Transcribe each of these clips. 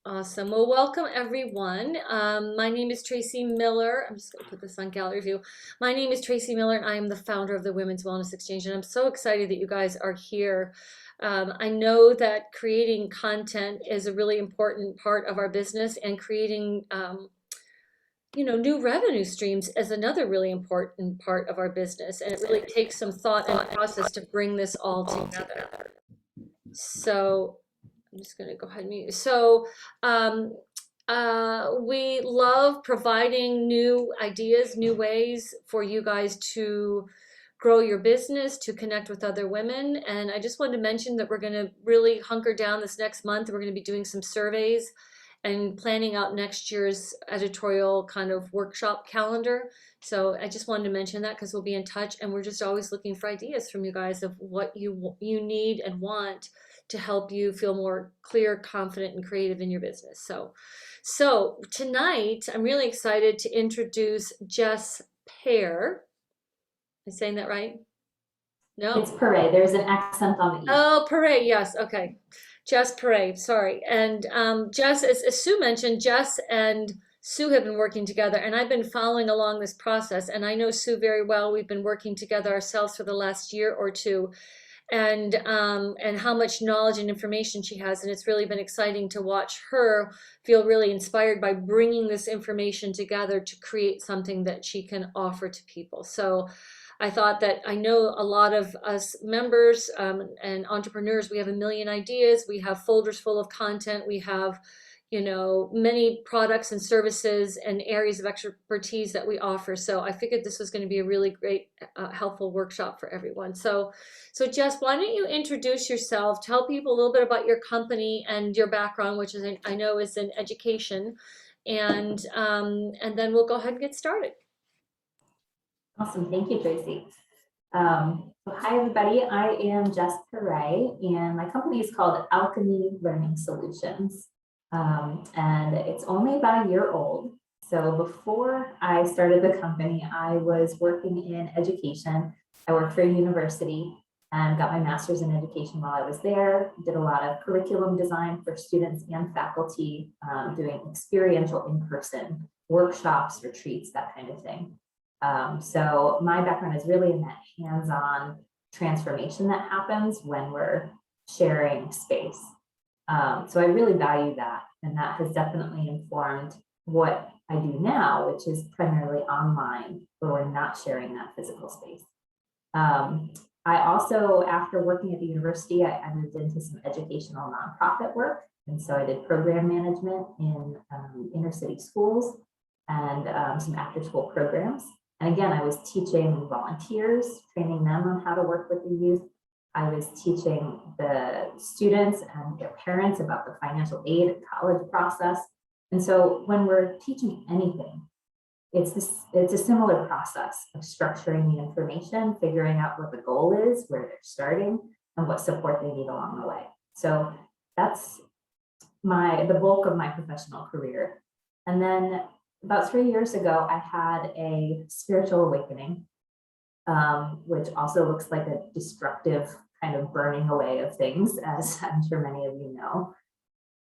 Awesome. Well, welcome everyone. My name is Tracy Miller. I'm just going to put this on gallery view. My name is Tracy Miller, and I am the founder of the Women's Wellness Exchange. And I'm so excited that you guys are here. I know that creating content is a really important part of our business, and creating, new revenue streams is another really important part of our business. And it really takes some thought and process to bring this all together. So I'm just going to go ahead and mute. Um, we love providing new ideas, new ways for you guys to grow your business, to connect with other women. And I just wanted to mention that we're going to really hunker down this next month. We're going to be doing some surveys and planning out next year's editorial kind of workshop calendar. So I just wanted to mention that because we'll be in touch, and we're just always looking for ideas from you guys of what you need and want to help you feel more clear, confident, and creative in your business. So tonight I'm really excited to introduce Jess Pear. Am I saying that right? It's No. Paré. There's an accent on the E. Oh, Paré, yes, okay. Jess Paré, sorry. And Jess, as Sue mentioned, Jess and Sue have been working together, and I've been following along this process. And I know Sue very well. We've been working together ourselves for the last year or two, and how much knowledge and information she has. And it's really been exciting to watch her feel really inspired by bringing this information together to create something that she can offer to people. So I thought that I know a lot of us members and entrepreneurs, we have a million ideas. We have folders full of content. We have, many products and services and areas of expertise that we offer. So I figured this was going to be a really great, helpful workshop for everyone. So Jess, why don't you introduce yourself, tell people a little bit about your company and your background, which is, I know, is in education, and then we'll go ahead and get started. Awesome. Thank you, Tracy. Hi, everybody. I am Jess Paré, and my company is called Alchemy Learning Solutions. And it's only about a year old. So before I started the company, I was working in education. I worked for a university and got my master's in education while I was there. Did a lot of curriculum design for students and faculty, doing experiential in-person workshops, retreats, that kind of thing. So my background is really in that hands-on transformation that happens when we're sharing space. So I really value that, and that has definitely informed what I do now, which is primarily online, where we're not sharing that physical space. I also, after working at the university, I moved into some educational nonprofit work. And so I did program management in inner city schools and some after school programs. And again, I was teaching volunteers, training them on how to work with the youth. I was teaching the students and their parents about the financial aid and college process. And so when we're teaching anything, it's a similar process of structuring the information, figuring out what the goal is, where they're starting, and what support they need along the way. So that's the bulk of my professional career. And then about 3 years ago, I had a spiritual awakening, which also looks like a destructive kind of burning away of things, as I'm sure many of you know.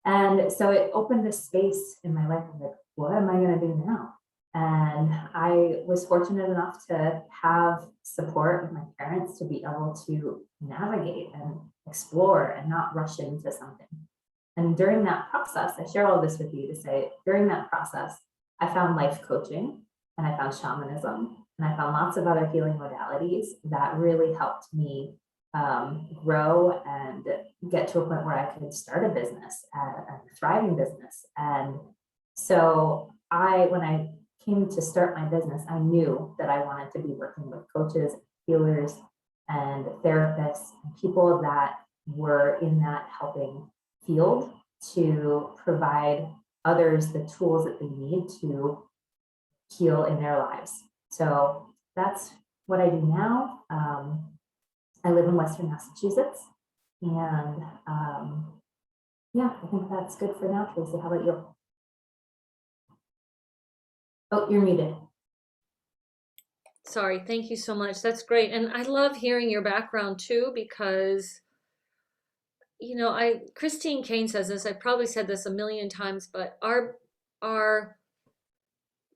And so it opened a space in my life of like, what am I going to do now? And I was fortunate enough to have support of my parents to be able to navigate and explore and not rush into something. And during that process, I share all this with you to say, during that process, I found life coaching, and I found shamanism, and I found lots of other healing modalities that really helped me grow and get to a point where I could start a business, a thriving business. And so when I came to start my business, I knew that I wanted to be working with coaches, healers, and therapists, and people that were in that helping field to provide others the tools that they need to heal in their lives. So that's what I do now. I live in Western Massachusetts, and yeah, I think that's good for now. Tracy, how about you? Oh, you're muted. Sorry, thank you so much. That's great. And I love hearing your background too, because Christine Kane says this, I probably said this a million times, but our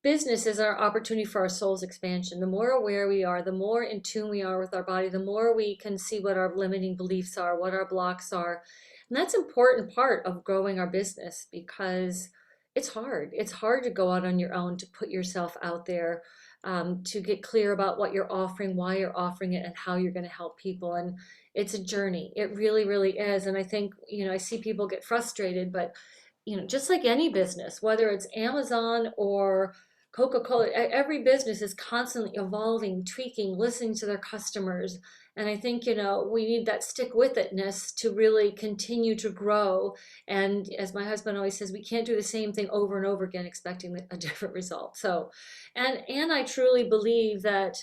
business is our opportunity for our soul's expansion. The more aware we are, the more in tune we are with our body, the more we can see what our limiting beliefs are, what our blocks are. And that's an important part of growing our business because it's hard. It's hard to go out on your own, to put yourself out there, to get clear about what you're offering, why you're offering it, and how you're going to help people. And it's a journey. It really, really is. And I think, I see people get frustrated, but just like any business, whether it's Amazon or Coca-Cola, every business is constantly evolving, tweaking, listening to their customers. And I think, we need that stick with itness to really continue to grow. And as my husband always says, we can't do the same thing over and over again, expecting a different result. So, and I truly believe that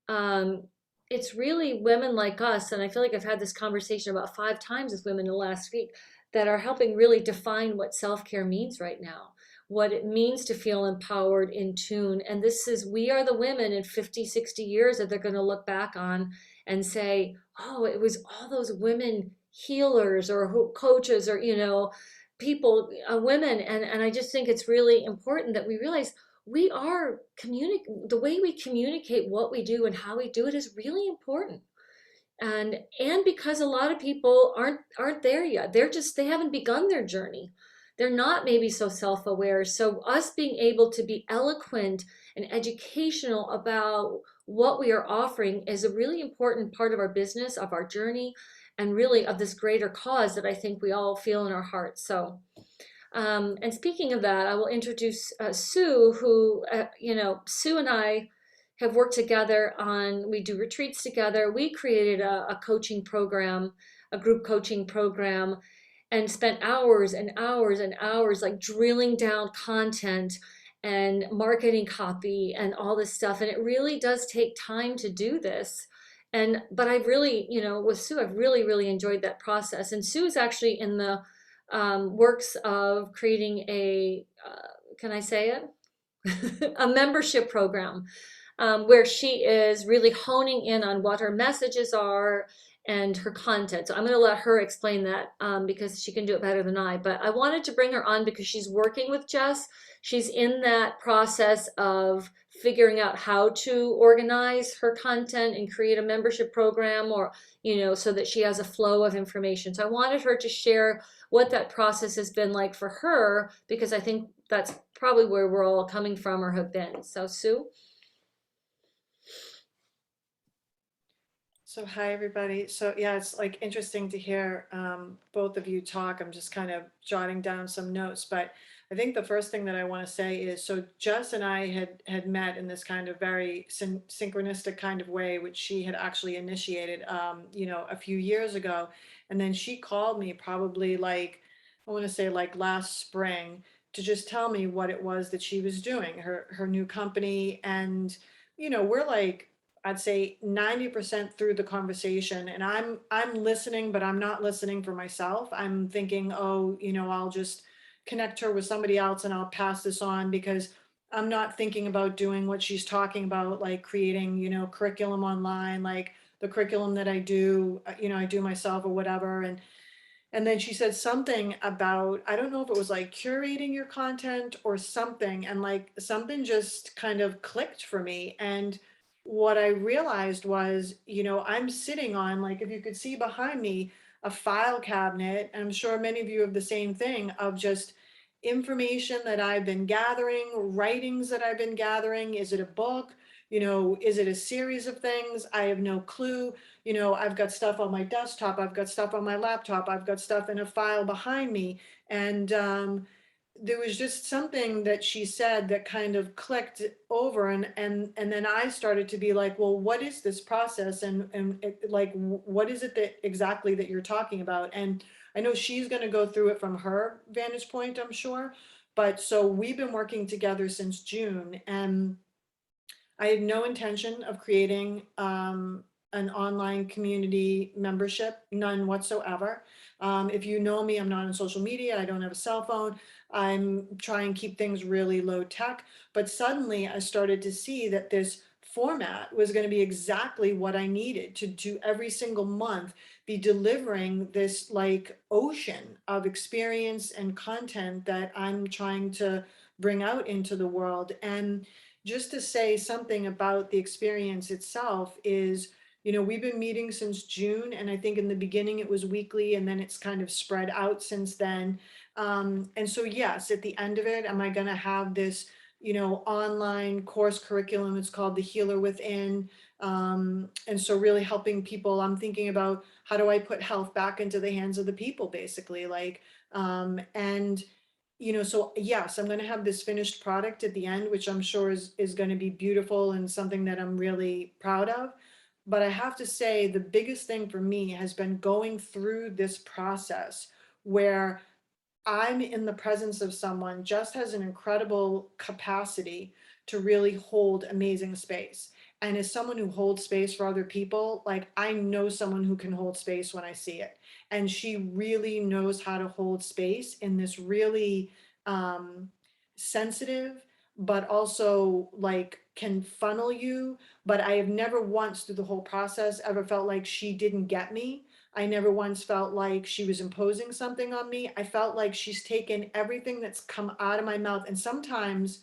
um, it's really women like us, and I feel like I've had this conversation about 5 times with women in the last week, that are helping really define what self-care means right now, what it means to feel empowered, in tune. And we are the women in 50, 60 years that they're going to look back on and say, oh, it was all those women healers or coaches or, people, women. And I just think it's really important that we realize the way we communicate what we do and how we do it is really important. And because a lot of people aren't there yet, they haven't begun their journey, they're not maybe so self-aware. So us being able to be eloquent and educational about what we are offering is a really important part of our business, of our journey, and really of this greater cause that I think we all feel in our hearts. So and speaking of that, I will introduce Sue, who, Sue and I have worked together we do retreats together. We created a coaching program, a group coaching program, and spent hours and hours and hours like drilling down content and marketing copy and all this stuff. And it really does take time to do this. But I've really, with Sue, I've really, really enjoyed that process. And Sue is actually in the works of creating can I say it? A membership program, where she is really honing in on what her messages are and her content. So I'm going to let her explain that, because she can do it better than I. But I wanted to bring her on because she's working with Jess. She's in that process of figuring out how to organize her content and create a membership program, or, so that she has a flow of information. So I wanted her to share what that process has been like for her, because I think that's probably where we're all coming from or have been. So Sue? So hi everybody. So yeah, it's like interesting to hear both of you talk. I'm just kind of jotting down some notes, but I think the first thing that I want to say is, so Jess and I had met in this kind of very synchronistic kind of way, which she had actually initiated, a few years ago, and then she called me probably like, I want to say like last spring, to just tell me what it was that she was doing, her new company, and we're like, I'd say 90% through the conversation, and I'm listening, but I'm not listening for myself. I'm thinking, oh, I'll just connect her with somebody else and I'll pass this on, because I'm not thinking about doing what she's talking about, like creating, curriculum online, like the curriculum that I do, I do myself or whatever. And then she said something about, I don't know if it was like curating your content or something, and like something just kind of clicked for me. And what I realized was, I'm sitting on, like, if you could see behind me, a file cabinet, and I'm sure many of you have the same thing, of just information that I've been gathering, writings that I've been gathering. Is it a book? Is it a series of things? I have no clue. I've got stuff on my desktop, I've got stuff on my laptop, I've got stuff in a file behind me. And there was just something that she said that kind of clicked over, and then I started to be like, well, what is this process, and like, what is it that exactly that you're talking about? And I know she's going to go through it from her vantage point, I'm sure. But so we've been working together since June, and I had no intention of creating an online community membership, none whatsoever. If you know me, I'm not on social media. I don't have a cell phone. I'm trying to keep things really low tech. But suddenly I started to see that this format was going to be exactly what I needed to every single month be delivering this like ocean of experience and content that I'm trying to bring out into the world. And just to say something about the experience itself is, you know, we've been meeting since June, and I think in the beginning it was weekly, and then it's kind of spread out since then. And so, yes, at the end of it, am I going to have this, you know, online course curriculum? It's called The Healer Within. And so, really helping people. I'm thinking about how do I put health back into the hands of the people, basically, like, and you know, so yes, I'm going to have this finished product at the end, which I'm sure is going to be beautiful and something that I'm really proud of. But I have to say, the biggest thing for me has been going through this process where I'm in the presence of someone just has an incredible capacity to really hold amazing space. And as someone who holds space for other people, like I know someone who can hold space when I see it. And she really knows how to hold space in this really um, sensitive, but also like can funnel you. But I have never once through the whole process ever felt like she didn't get me. I never once felt like she was imposing something on me. I felt like she's taken everything that's come out of my mouth. And sometimes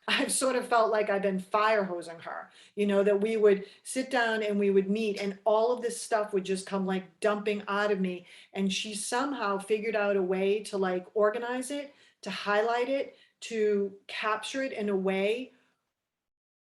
I've sort of felt like I've been fire hosing her, you know, that we would sit down and we would meet and all of this stuff would just come like dumping out of me. And she somehow figured out a way to like organize it, to highlight it, to capture it in a way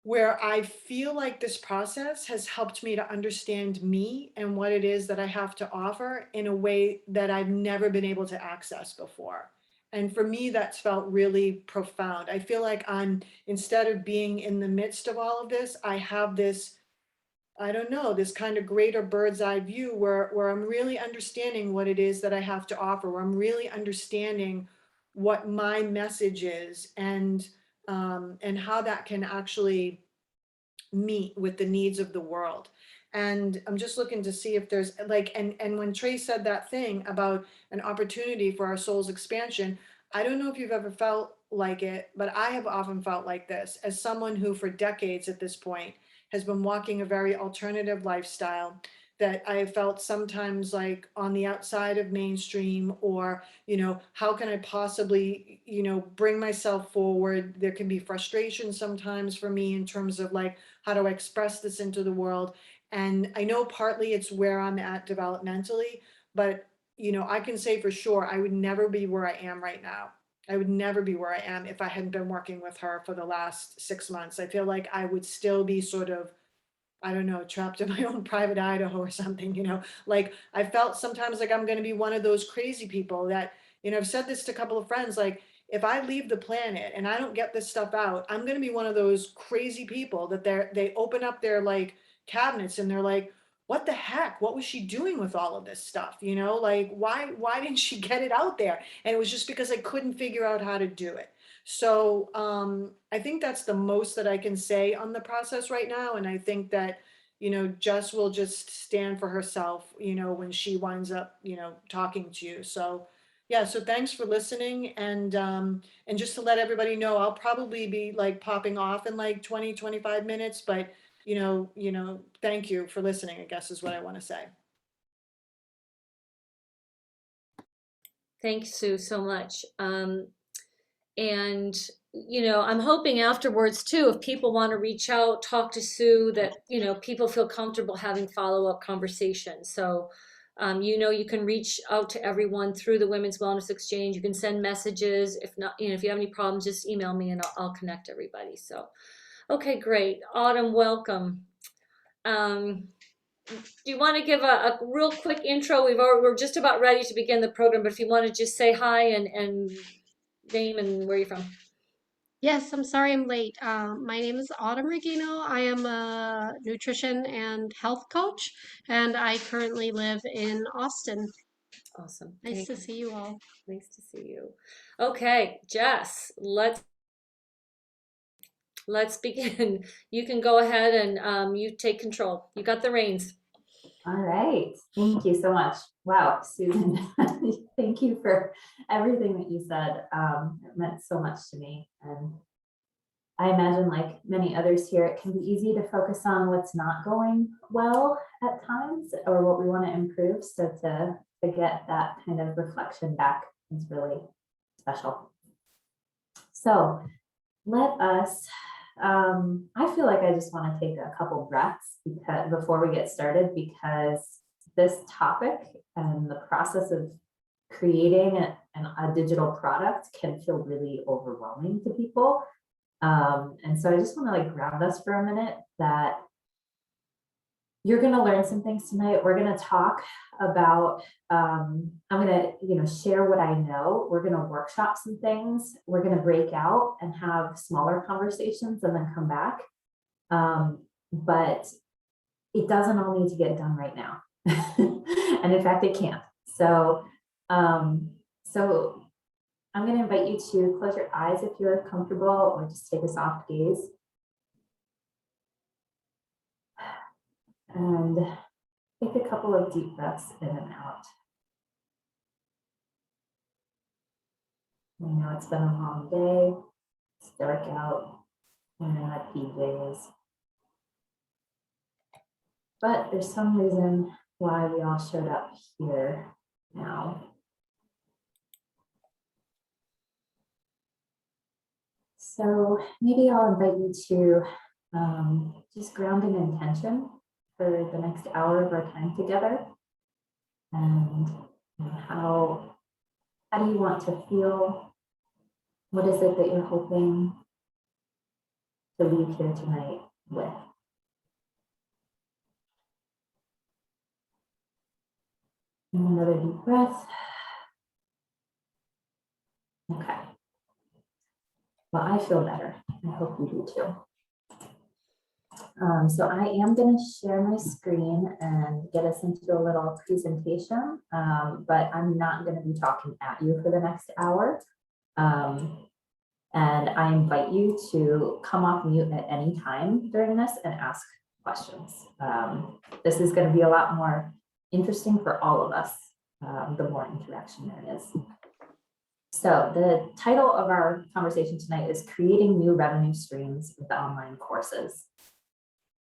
where I feel like this process has helped me to understand me and what it is that I have to offer in a way that I've never been able to access before. And for me, that's felt really profound. I feel like I'm, instead of being in the midst of all of this, I have this, I don't know, this kind of greater bird's eye view where I'm really understanding what it is that I have to offer, where I'm really understanding what my message is and how that can actually meet with the needs of the world. And I'm just looking to see if there's like, and when Trey said that thing about an opportunity for our soul's expansion, I don't know if you've ever felt like it, but I have often felt like this as someone who for decades at this point has been walking a very alternative lifestyle, that I have felt sometimes like on the outside of mainstream, or, you know, how can I possibly, you know, bring myself forward? There can be frustration sometimes for me in terms of like, how do I express this into the world? And I know partly it's where I'm at developmentally, but you know, I can say for sure I would never be where I am right now. I would never be where I am if I hadn't been working with her for the last 6 months. I feel like I would still be sort of, I don't know, trapped in my own private Idaho or something, you know, like I felt sometimes like I'm going to be one of those crazy people that, you know, I've said this to a couple of friends, like if I leave the planet and I don't get this stuff out, I'm going to be one of those crazy people that they open up their like cabinets and they're like, what the heck? What was she doing with all of this stuff? You know, like why didn't she get it out there? And it was just because I couldn't figure out how to do it. So I think that's the most that I can say on the process right now. And I think that, you know, Jess will just stand for herself, you know, when she winds up, you know, talking to you. So yeah, so thanks for listening. And just to let everybody know, I'll probably be like popping off in like 20-25 minutes, but thank you for listening, I guess is what I want to say. Thanks, Sue, so much. And you know, I'm hoping afterwards too, if people want to reach out, talk to Sue, that you know, people feel comfortable having follow-up conversations. So you know, you can reach out to everyone through the Women's Wellness Exchange. You can send messages. If not, you know, if you have any problems, just email me and I'll connect everybody. So, okay, great. Autumn, welcome. Um, do you want to give a real quick intro? We're just about ready to begin the program, but if you want to just say hi and name and where you're from. Yes, I'm sorry I'm late. My name is Autumn Regino. I am a nutrition and health coach, and I currently live in Austin. Awesome. Nice Thank to you. see you all. Nice to see you. Okay, Jess, let's begin. You can go ahead and you take control. You got the reins. All right. Thank you so much. Wow, Susan, thank you for everything that you said. It meant so much to me. And I imagine, like many others here, it can be easy to focus on what's not going well at times or what we want to improve. So to get that kind of reflection back is really special. So let us, I feel like I just want to take a couple breaths before we get started, because this topic and the process of creating a digital product can feel really overwhelming to people. And so I just want to like ground us for a minute that you're going to learn some things tonight. We're going to talk about, I'm going to, share what I know. We're going to workshop some things. We're going to break out and have smaller conversations and then come back. But it doesn't all need to get done right now. And in fact, it can't. So I'm going to invite you to close your eyes if you're comfortable, or just take a soft gaze. And take a couple of deep breaths in and out. I know it's been a long day. It's dark out. And I'm at PJs. But there's some reason why we all showed up here now. So maybe I'll invite you to just ground an intention for the next hour of our time together. And how do you want to feel? What is it that you're hoping to leave here tonight with? And another deep breath. Okay. Well, I feel better. I hope you do too. So I am going to share my screen and get us into a little presentation, but I'm not going to be talking at you for the next hour. And I invite you to come off mute at any time during this and ask questions. This is going to be a lot more interesting for all of us, the more interaction there is. So the title of our conversation tonight is Creating New Revenue Streams with Online Courses.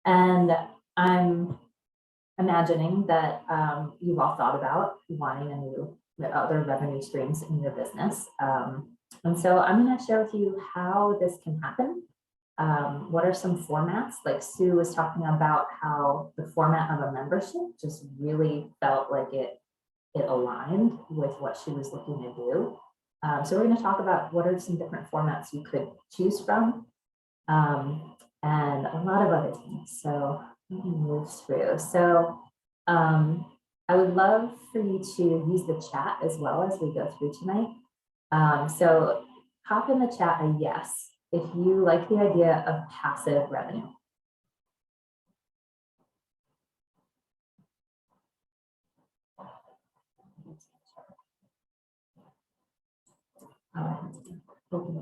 And I'm imagining that you've all thought about wanting other revenue streams in your business. And so I'm going to share with you how this can happen. What are some formats? Like Sue was talking about how the format of a membership just really felt like it aligned with what she was looking to do. So we're going to talk about what are some different formats you could choose from, and a lot of other things. So let me move through. So I would love for you to use the chat as well as we go through tonight. So pop in the chat a yes if you like the idea of passive revenue.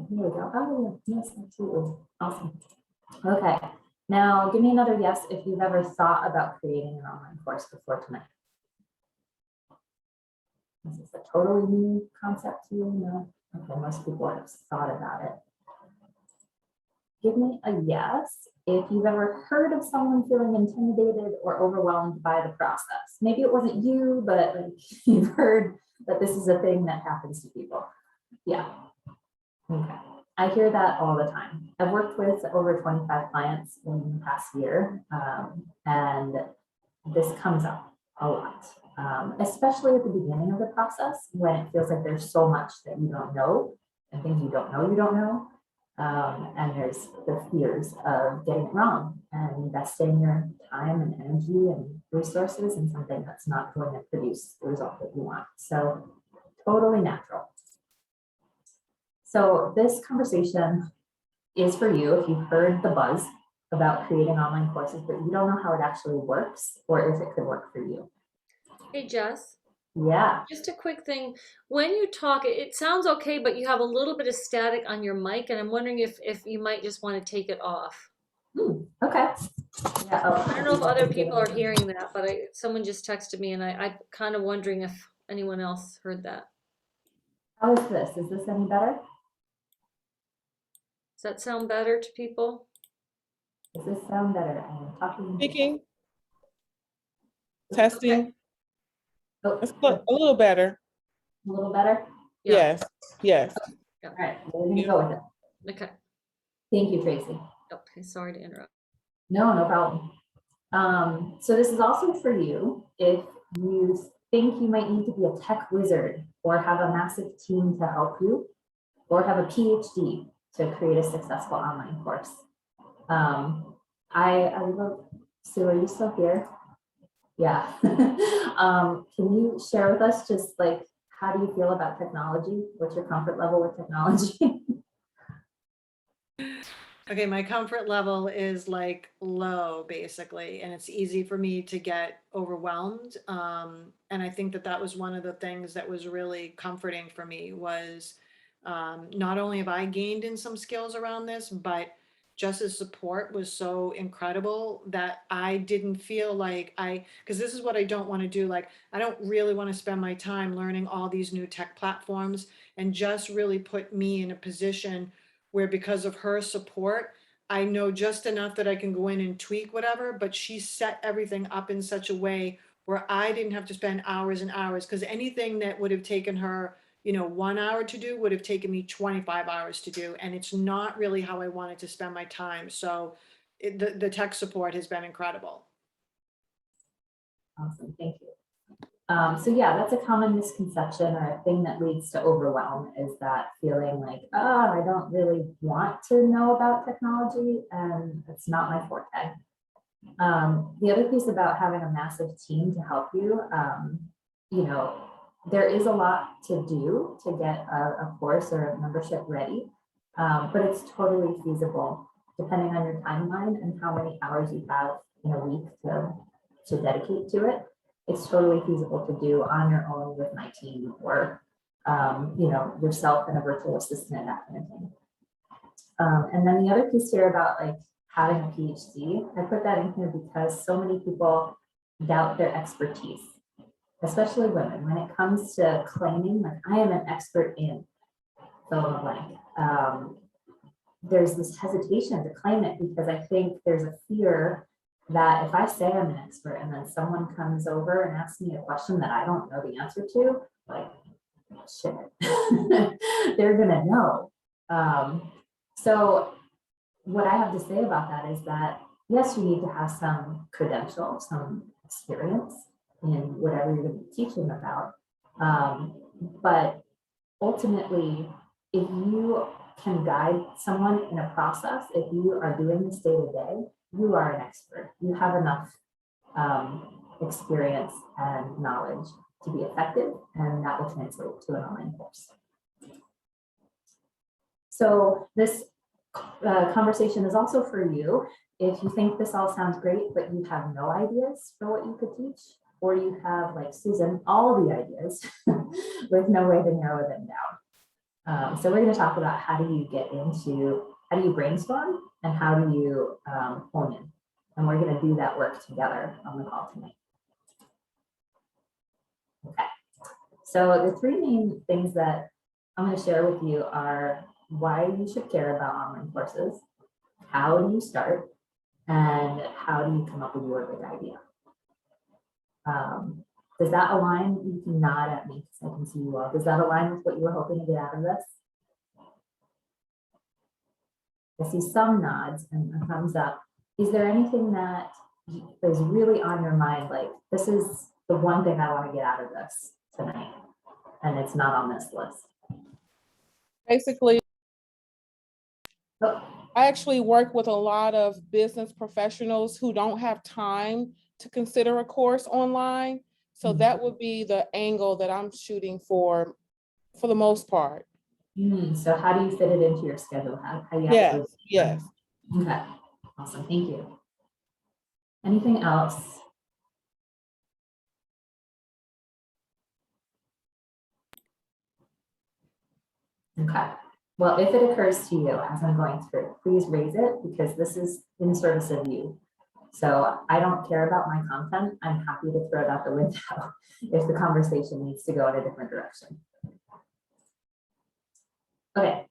Here we go. Oh, yes, absolutely. Awesome. Okay. Now, give me another yes if you've ever thought about creating an online course before tonight. Is this a totally new concept to you? No? Okay, most people have thought about it. Give me a yes if you've ever heard of someone feeling intimidated or overwhelmed by the process. Maybe it wasn't you, but like you've heard that this is a thing that happens to people. Yeah. Okay. I hear that all the time. I've worked with over 25 clients in the past year, and this comes up a lot, especially at the beginning of the process when it feels like there's so much that you don't know and things you don't know. And there's the fears of getting it wrong and investing your time and energy and resources in something that's not going to produce the result that you want. So totally natural. So this conversation is for you if you've heard the buzz about creating online courses, but you don't know how it actually works or if it could work for you. Hey, Jess. Yeah. Just a quick thing. When you talk, it sounds okay, but you have a little bit of static on your mic, and I'm wondering if you might just want to take it off. Okay. Yeah, I don't know if other people are hearing that, but someone just texted me, and I'm kind of wondering if anyone else heard that. How is this? Is this any better? Does that sound better to people? Does this sound better? I am talking. Speaking, testing, Oh, it's a little better. a little better? Yeah. Yes, yes. All right, we're gonna go with it. Okay. Thank you, Tracy. Okay, sorry to interrupt. No, no problem. So this is also for you if you think you might need to be a tech wizard or have a massive team to help you or have a PhD to create a successful online course. I love, Sue, are you still here? Yeah. Can you share with us just like, how do you feel about technology? What's your comfort level with technology? Okay, my comfort level is like low basically, and it's easy for me to get overwhelmed. And I think that that was one of the things that was really comforting for me was not only have I gained in some skills around this, but Jess's support was so incredible that I didn't feel like because this is what I don't want to do. Like, I don't really want to spend my time learning all these new tech platforms, and Jess really put me in a position where because of her support, I know just enough that I can go in and tweak whatever, but she set everything up in such a way where I didn't have to spend hours and hours, because anything that would have taken her, 1 hour to do would have taken me 25 hours to do. And it's not really how I wanted to spend my time. So the tech support has been incredible. Awesome, thank you. So yeah, that's a common misconception or a thing that leads to overwhelm is that feeling like, oh, I don't really want to know about technology and it's not my forte. The other piece about having a massive team to help you, there is a lot to do to get a course or a membership ready, but it's totally feasible depending on your timeline and how many hours you have in a week to dedicate to it. It's totally feasible to do on your own with my team or, yourself and a virtual assistant, that kind of thing. And then the other piece here about like having a PhD, I put that in here because so many people doubt their expertise, especially women, when it comes to claiming like I am an expert in fill in the blank. There's this hesitation to claim it because I think there's a fear that if I say I'm an expert and then someone comes over and asks me a question that I don't know the answer to, like, shit, they're gonna know. So what I have to say about that is that, yes, you need to have some credential, some experience in whatever you're gonna be teaching about. But ultimately, if you can guide someone in a process, if you are doing this day to day, you are an expert. You have enough experience and knowledge to be effective, and that will translate to an online course. So this conversation is also for you. If you think this all sounds great, but you have no ideas for what you could teach, or you have, like Susan, all the ideas with no way to narrow them down. So we're going to talk about how do you brainstorm and how do you hone in. And we're going to do that work together on the call tonight. Okay, so the three main things that I'm going to share with you are why you should care about online courses, how do you start, and how do you come up with your big idea. Does that align? You can nod at me because I can see you all. Does that align with what you were hoping to get out of this? I see some nods and a thumbs up. Is there anything that is really on your mind? Like, this is the one thing I want to get out of this tonight, and it's not on this list. Basically, Oh, I actually work with a lot of business professionals who don't have time to consider a course online. So that would be the angle that I'm shooting for the most part. so how do you fit it into your schedule? How you Yes, yes. Okay, awesome, thank you. Anything else? Okay, well, if it occurs to you as I'm going through, please raise it because this is in service of you. So I don't care about my content. I'm happy to throw it out the window if the conversation needs to go in a different direction. Okay,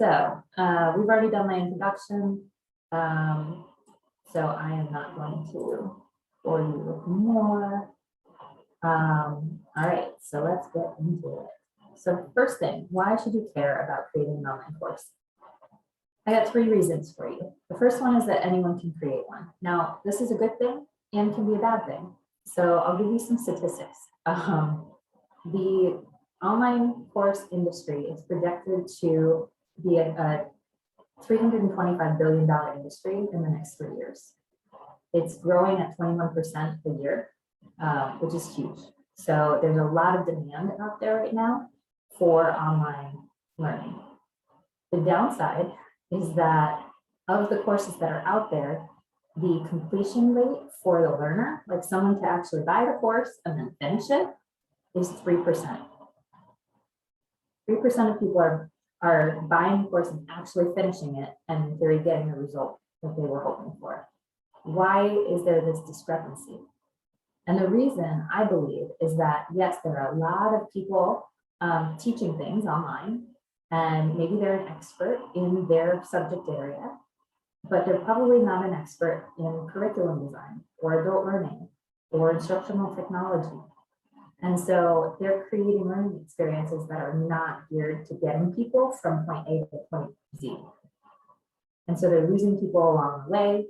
So we've already done my introduction. So I am not going to bore you with more. All right, so let's get into it. So first thing, why should you care about creating an online course? I got 3 reasons for you. The first one is that anyone can create one. Now, this is a good thing and can be a bad thing. So I'll give you some statistics. The online course industry is projected to be a $325 billion industry in the next 3 years. It's growing at 21% a year, which is huge. So there's a lot of demand out there right now for online learning. The downside is that of the courses that are out there, the completion rate for the learner, like someone to actually buy the course and then finish it, is 3%. 3% of people are buying the course and actually finishing it and they're getting the result that they were hoping for. Why is there this discrepancy? And the reason I believe is that, yes, there are a lot of people teaching things online, and maybe they're an expert in their subject area, but they're probably not an expert in curriculum design or adult learning or instructional technology. And so they're creating learning experiences that are not geared to getting people from point A to point Z. And so they're losing people along the way.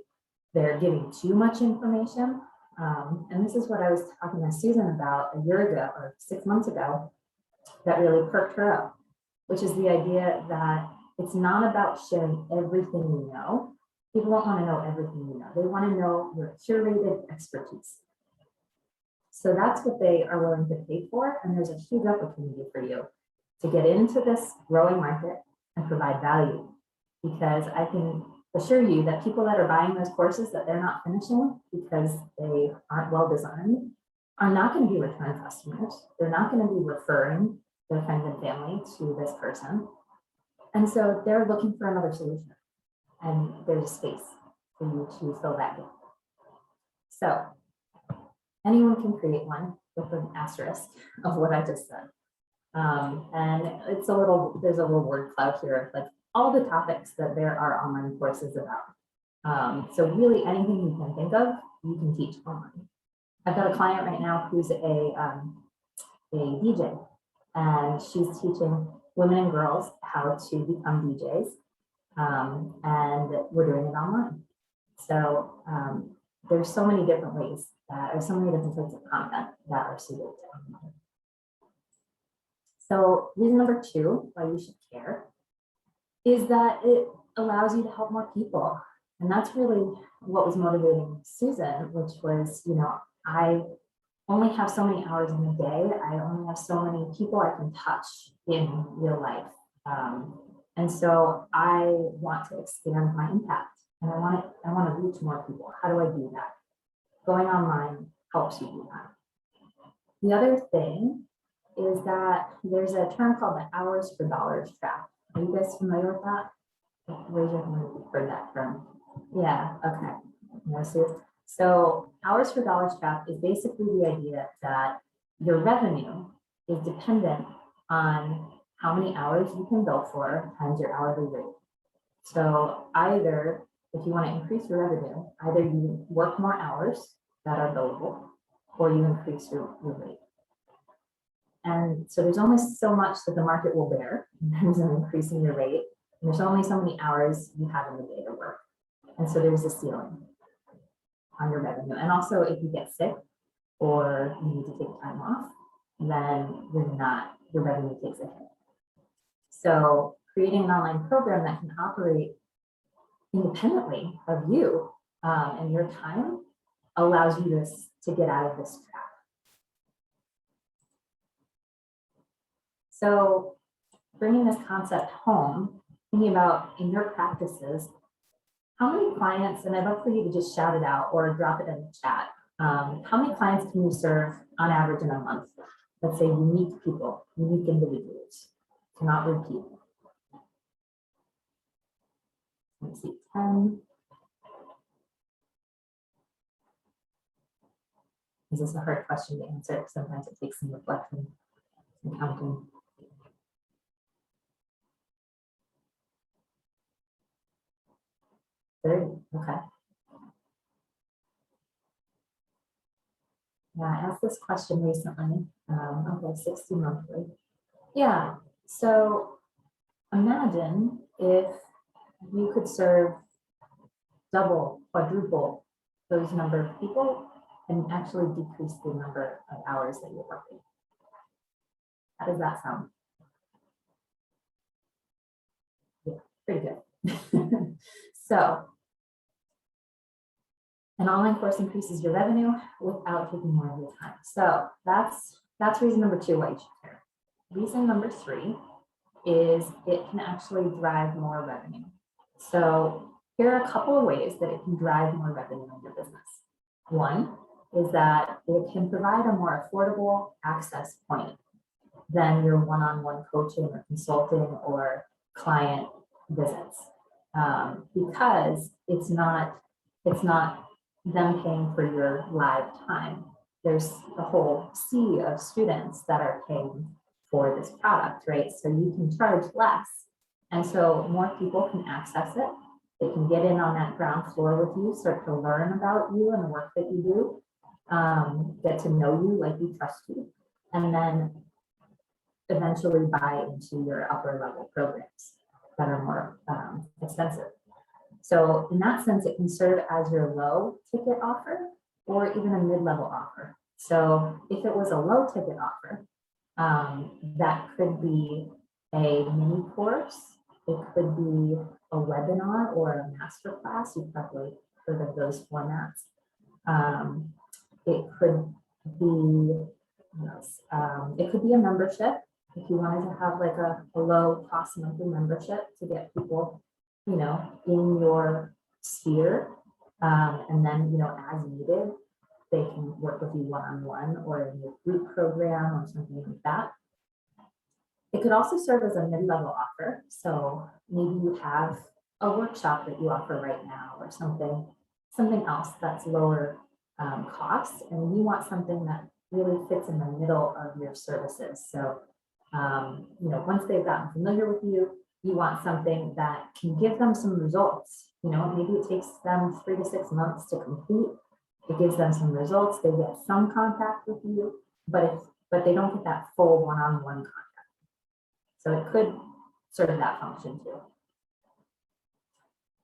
They're giving too much information. And this is what I was talking to Susan about a year ago or 6 months ago that really perked her up, which is the idea that it's not about sharing everything you know. People don't want to know everything you know. They want to know your curated expertise. So that's what they are willing to pay for. And there's a huge opportunity for you to get into this growing market and provide value. Because I can assure you that people that are buying those courses that they're not finishing because they aren't well designed are not going to be return customers. They're not going to be referring their friends and family to this person. And so they're looking for another solution. And there's a space for you to fill that gap. So anyone can create one with an asterisk of what I just said. And it's there's a little word cloud here, like all the topics that there are online courses about. So really anything you can think of, you can teach online. I've got a client right now who's a DJ, and she's teaching women and girls how to become DJs. And we're doing it online. So there's so many different ways that, or so many different types of content that are suited to online. So reason number 2 why you should care is that it allows you to help more people. And that's really what was motivating Susan, which was, you know, I only have so many hours in a day. I only have so many people I can touch in real life. And so I want to expand my impact, and I want to reach more people. How do I do that? Going online helps you do that. The other thing is that there's a term called the hours for dollars trap. Are you guys familiar with that? Raise your hand if you've heard that term. Yeah, okay. So hours for dollars trap is basically the idea that your revenue is dependent on how many hours you can bill for times your hourly rate. So either, if you want to increase your revenue, either you work more hours that are billable, or you increase your rate. And so there's only so much that the market will bear in terms of increasing your rate. And there's only so many hours you have in the day to work. And so there's a ceiling on your revenue. And also if you get sick or you need to take time off, then your revenue takes a hit. So creating an online program that can operate independently of you and your time allows you to get out of this trap. So bringing this concept home, thinking about in your practices, how many clients, and I'd love for you to just shout it out or drop it in the chat. How many clients can you serve on average in a month? Let's say unique people, unique individuals, cannot repeat. Let's see, 10. This is a hard question to answer. Sometimes it takes some reflection and counting. 30, okay. Yeah, I asked this question recently. Okay, 60 monthly. Yeah, so imagine if you could serve double, quadruple those number of people and actually decrease the number of hours that you're working. How does that sound? Yeah, pretty good. So an online course increases your revenue without taking more of your time. So that's reason number 2 why you should care. Reason number 3 is it can actually drive more revenue. So here are a couple of ways that it can drive more revenue in your business. One is that it can provide a more affordable access point than your one-on-one coaching or consulting or client visits, because it's not them paying for your live time. There's a whole sea of students that are paying for this product, right? So you can charge less. And so more people can access it. They can get in on that ground floor with you, start to learn about you and the work that you do, get to know you like you, trust you, and then eventually buy into your upper level programs that are more expensive. So in that sense, it can serve as your low ticket offer or even a mid-level offer. So if it was a low ticket offer, that could be a mini course. It could be a webinar or a master class. You've probably heard of those formats. It could be, it could be a membership. If you wanted to have like a low cost monthly membership to get people, in your sphere, and then, as needed, they can work with you one-on-one or in your group program or something like that. It could also serve as a mid-level offer. So maybe you have a workshop that you offer right now or something else that's lower cost, and you want something that really fits in the middle of your services. So, once they've gotten familiar with you, you want something that can give them some results. Maybe it takes them 3 to 6 months to complete. It gives them some results. They get some contact with you, but they don't get that full one-on-one contact. So it could serve that function too.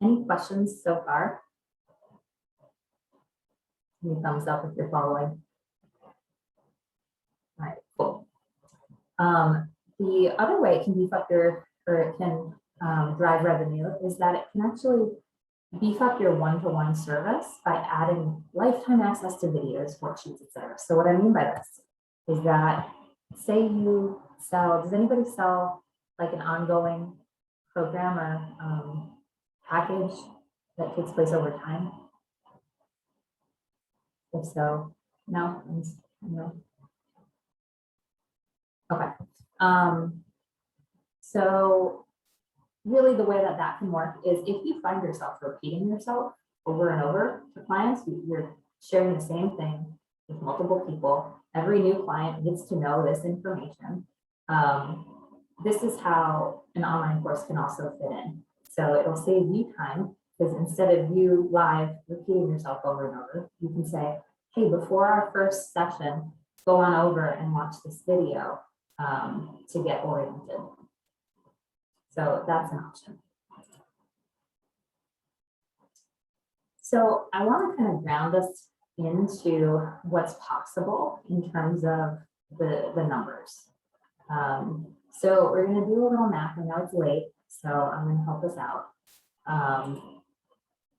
Any questions so far? Any thumbs up if you're following. All right, cool. The other way it can beef up it can drive revenue is that it can actually beef up your one-to-one service by adding lifetime access to videos, worksheets, etc. So what I mean by this is that, say you sell, does anybody sell like an ongoing program or package that takes place over time? If so, no, no. Okay. So really the way that can work is if you find yourself repeating yourself over and over to clients, you're sharing the same thing with multiple people. Every new client gets to know this information. This is how an online course can also fit in. So it'll save you time, because instead of you live repeating yourself over and over, you can say, hey, before our first session, go on over and watch this video to get oriented. So that's an option. So I want to kind of ground us into what's possible in terms of the numbers. So we're going to do a little math. I know it's late, so I'm going to help us out.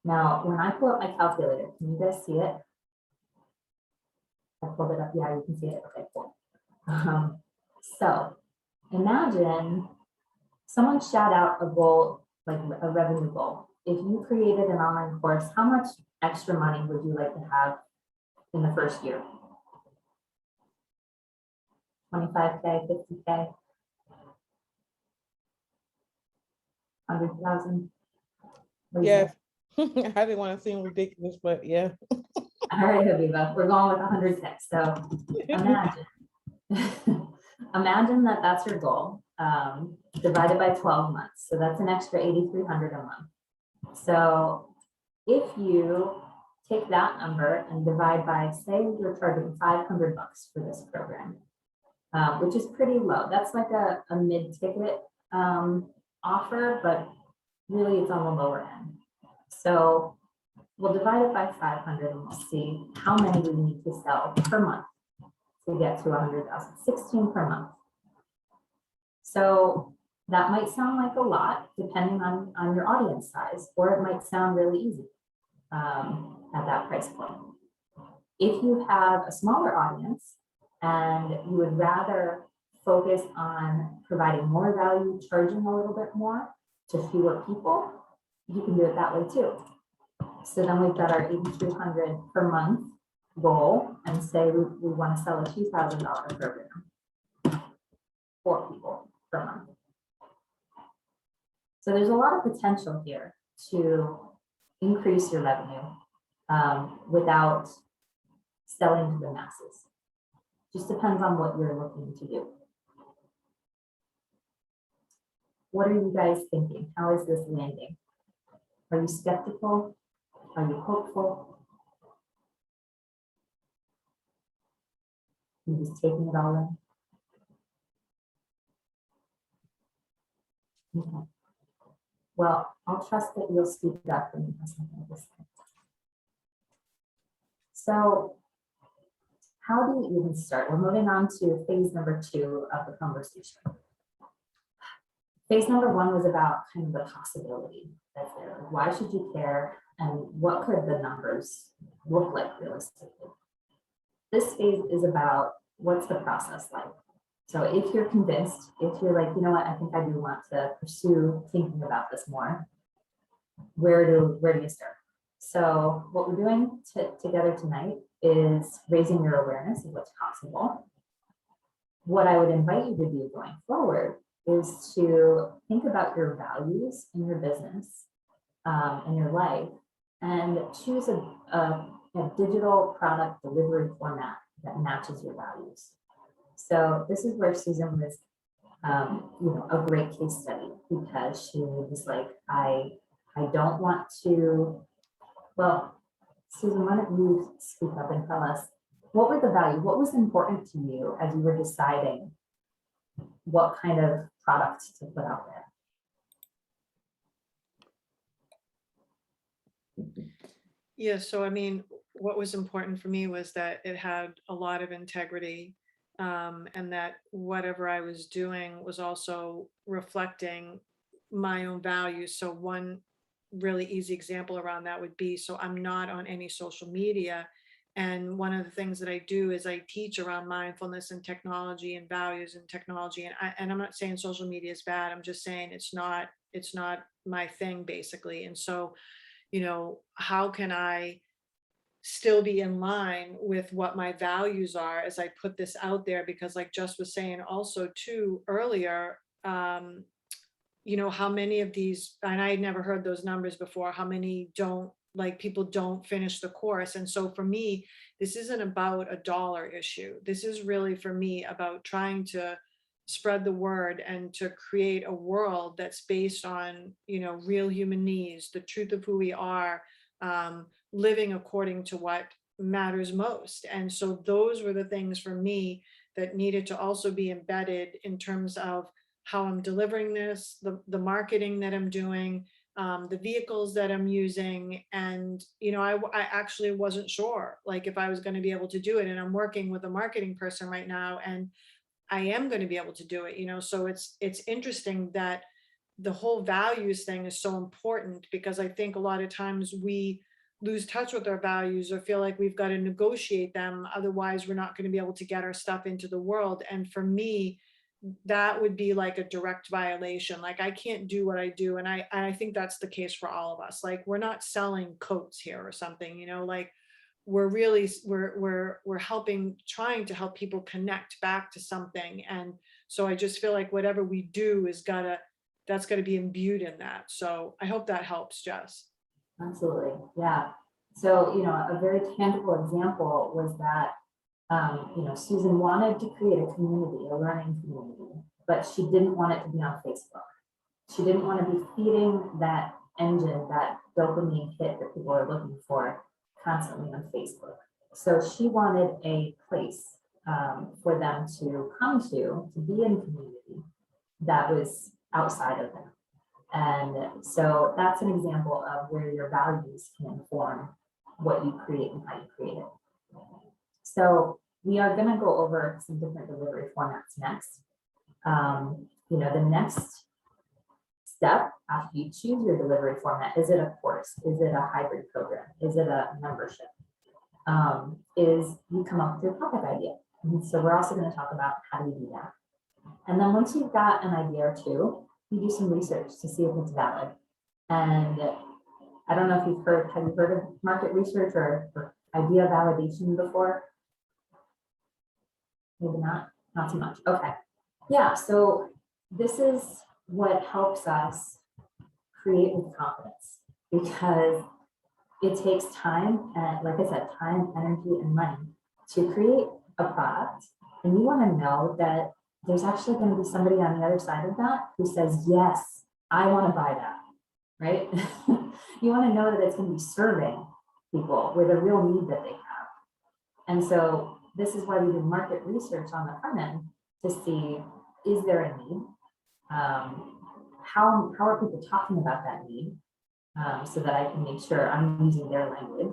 Now, when I pull up my calculator, can you guys see it? I pulled it up. Yeah, you can see it. Okay, cool. So imagine someone shout out a goal, like a revenue goal. If you created an online course, how much extra money would you like to have in the first year? 25K, 50K, 100,000? Yes. I didn't want to seem ridiculous, but yeah. All right, Habiba, we're going with 100K. So imagine, imagine that that's your goal, divided by 12 months. So that's an extra 8,300 a month. So if you take that number and divide by, say you're charging $500 for this program, which is pretty low. That's like a mid-ticket offer, but really it's on the lower end. So we'll divide it by 500 and we'll see how many we need to sell per month to get to 100,000, 16 per month. So that might sound like a lot depending on your audience size, or it might sound really easy at that price point. If you have a smaller audience and you would rather focus on providing more value, charging a little bit more to fewer people, you can do it that way too. So then we've got our 8,200 per month goal, and say we want to sell a $2,000 program for people per month. So there's a lot of potential here to increase your revenue without selling to the masses. Just depends on what you're looking to do. What are you guys thinking? How is this landing? Are you skeptical? Are you hopeful? Are you just taking it all in? Okay. Well, I'll trust that you'll speak up when you have something to say. So how do you even start? We're moving on to phase number 2 of the conversation. Phase number 1 was about kind of the possibility that's there. Like, why should you care? And what could the numbers look like realistically? This phase is about what's the process like. So if you're convinced, if you're like, you know what, I think I do want to pursue thinking about this more, where do you start? So what we're doing together tonight is raising your awareness of what's possible. What I would invite you to do going forward is to think about your values in your business and your life, and choose a digital product delivery format that matches your values. So this is where Susan was, a great case study, because she was like, I don't want to. Well, Susan, why don't you speak up and tell us, what were the values? What was important to you as you were deciding what kind of product to put out there? Yeah, so I mean, what was important for me was that it had a lot of integrity, and that whatever I was doing was also reflecting my own values. So one really easy example around that would be, so I'm not on any social media. And one of the things that I do is I teach around mindfulness and technology and values and technology. And I'm not saying social media is bad. I'm just saying it's not my thing, basically. And so, how can I still be in line with what my values are as I put this out there? Because like Jess was saying also too earlier, how many of these, and I had never heard those numbers before, how many people don't finish the course. And so for me, this isn't about a dollar issue. This is really for me about trying to spread the word and to create a world that's based on, real human needs, the truth of who we are, living according to what matters most. And so those were the things for me that needed to also be embedded in terms of how I'm delivering this, the marketing that I'm doing, the vehicles that I'm using. And, I actually wasn't sure, like, if I was going to be able to do it. And I'm working with a marketing person right now, and I am going to be able to do it, so it's interesting that the whole values thing is so important, because I think a lot of times we lose touch with our values or feel like we've got to negotiate them. Otherwise, we're not going to be able to get our stuff into the world. And for me, that would be like a direct violation. Like, I can't do what I do. And I think that's the case for all of us. Like, we're not selling coats here or something, like, we're really, we're trying to help people connect back to something. And so I just feel like whatever we do that's gotta be imbued in that. So I hope that helps, Jess. Absolutely, yeah. So, a very tangible example was that, Susan wanted to create a community, a learning community, but she didn't want it to be on Facebook. She didn't want to be feeding that engine, that dopamine hit that people are looking for constantly on Facebook. So she wanted a place for them to come to be in community that was outside of them. And so that's an example of where your values can inform what you create and how you create it. So we are going to go over some different delivery formats next. The next step after you choose your delivery format, is it a course? Is it a hybrid program? Is it a membership? Is you come up with your product idea. And so we're also going to talk about how do you do that. And then once you've got an idea or two, you do some research to see if it's valid. And I don't know if have you heard of market research or idea validation before? Maybe not too much. Okay. Yeah, so this is what helps us create with confidence, because it takes time and, like I said, time, energy, and money to create a product. And you want to know that there's actually going to be somebody on the other side of that who says, yes, I want to buy that, right? You want to know that it's going to be serving people with a real need that they have. And so this is why we do market research on the front end to see, is there a need? How are people talking about that need? So that I can make sure I'm using their language.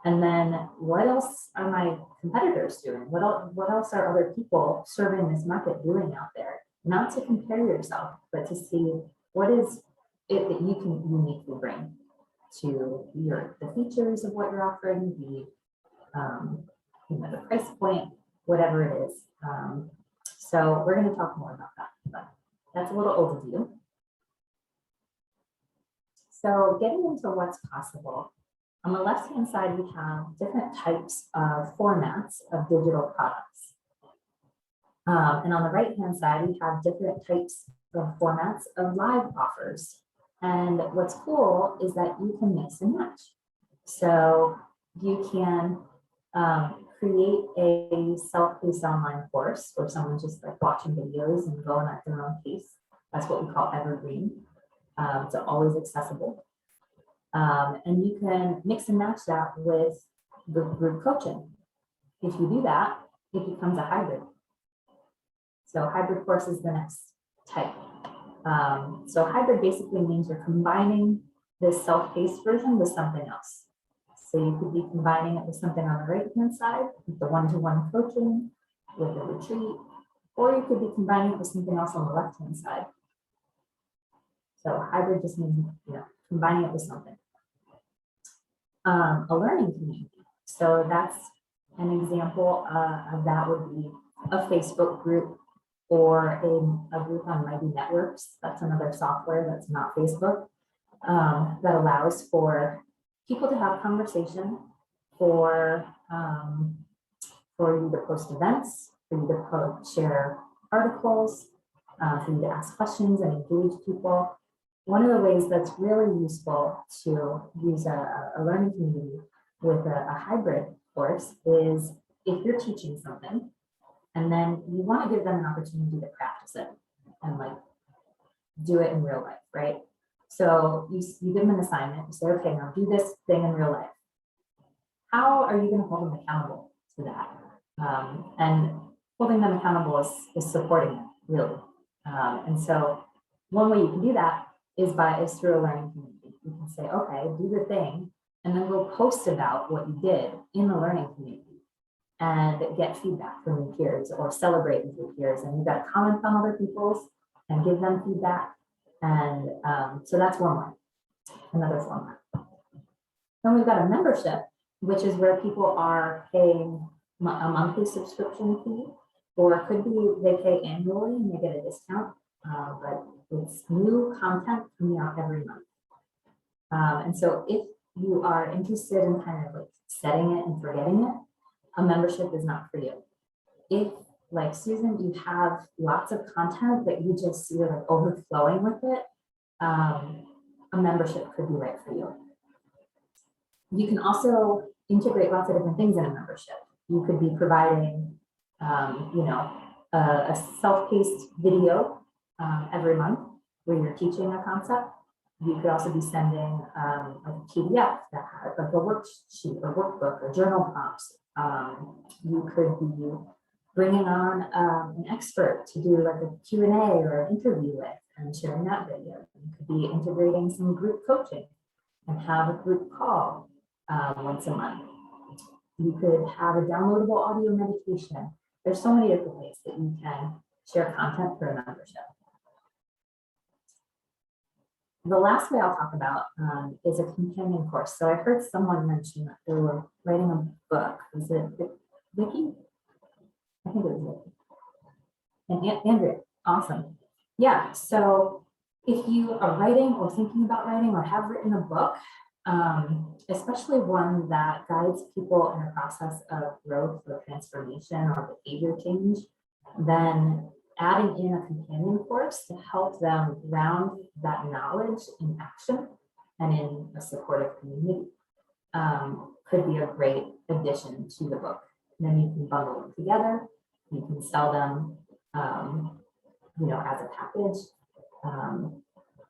And then what else are my competitors doing? What else are other people serving this market doing out there? Not to compare yourself, but to see what is it that you can uniquely bring to the features of what you're offering, the price point, whatever it is. So we're going to talk more about that, but that's a little overview. So getting into what's possible, on the left-hand side, we have different types of formats of digital products. And on the right-hand side, we have different types of formats of live offers. And what's cool is that you can mix and match. So you can create a self-paced online course where someone's just like watching videos and going at their own pace. That's what we call evergreen. It's always accessible. And you can mix and match that with the group coaching. If you do that, it becomes a hybrid. So hybrid course is the next type. So hybrid basically means you're combining this self-paced version with something else. So you could be combining it with something on the right-hand side, with the one-to-one coaching, with a retreat, or you could be combining it with something else on the left-hand side. So hybrid just means, combining it with something. A learning community. So that's an example of that would be a Facebook group or a group on Mighty Networks. That's another software that's not Facebook, that allows for people to have conversation, for you to post events, for you to share articles, for you to ask questions and engage people. One of the ways that's really useful to use a learning community with a hybrid course is if you're teaching something and then you want to give them an opportunity to practice it and like do it in real life, right? So you give them an assignment, you say, okay, now do this thing in real life. How are you going to hold them accountable to that? And holding them accountable is supporting it, really. And so one way you can do that is through a learning community. You can say, okay, do the thing, and then go post about what you did in the learning community and get feedback from your peers or celebrate with your peers. And you've got to comment on other people's and give them feedback. And so that's one way, another format. Then we've got a membership, which is where people are paying a monthly subscription fee, or it could be they pay annually and they get a discount, but it's new content coming out every month. And so if you are interested in kind of like setting it and forgetting it, a membership is not for you. If, like Susan, you have lots of content that you're like overflowing with it, a membership could be right for you. You can also integrate lots of different things in a membership. You could be providing, a self-paced video every month where you're teaching a concept. You could also be sending like a PDF that has like a worksheet or workbook or journal prompts. You could be bringing on an expert to do like a Q&A or an interview with and sharing that video. You could be integrating some group coaching and have a group call once a month. You could have a downloadable audio meditation. There's so many different ways that you can share content for a membership. The last way I'll talk about is a companion course. So I heard someone mention that they were writing a book. Was it Vicky? I think it was Vicky. And Andrea, awesome. Yeah, so if you are writing or thinking about writing or have written a book, especially one that guides people in a process of growth or transformation or behavior change, then adding in a companion course to help them ground that knowledge in action and in a supportive community could be a great addition to the book. And then you can bundle them together. You can sell them, as a package.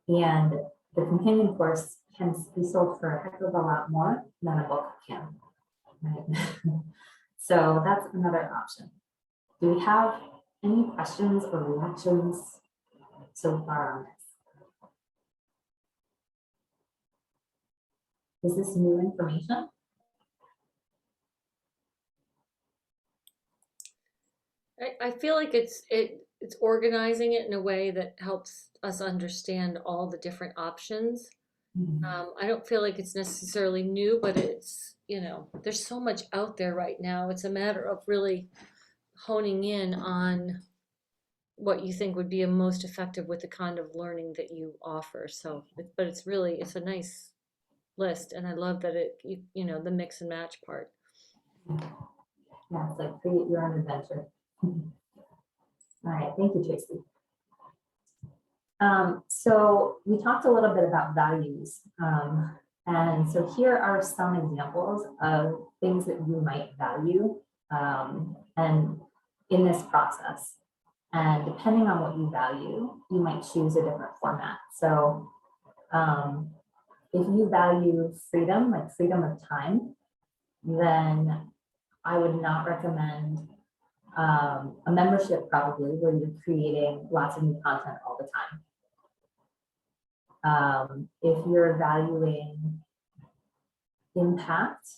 And the companion course can be sold for a heck of a lot more than a book can. Right? So that's another option. Do we have any questions or reactions so far on this? Is this new information? I feel like it's organizing it in a way that helps us understand all the different options. I don't feel like it's necessarily new, but it's, there's so much out there right now. It's a matter of really honing in on what you think would be most effective with the kind of learning that you offer. So, but it's a nice list, and I love that the mix and match part. Yeah, it's like create your own adventure. All right, thank you, Tracy. So we talked a little bit about values. And so here are some examples of things that you might value and in this process. And depending on what you value, you might choose a different format. So if you value freedom, like freedom of time, then I would not recommend a membership probably where you're creating lots of new content all the time. If you're valuing impact,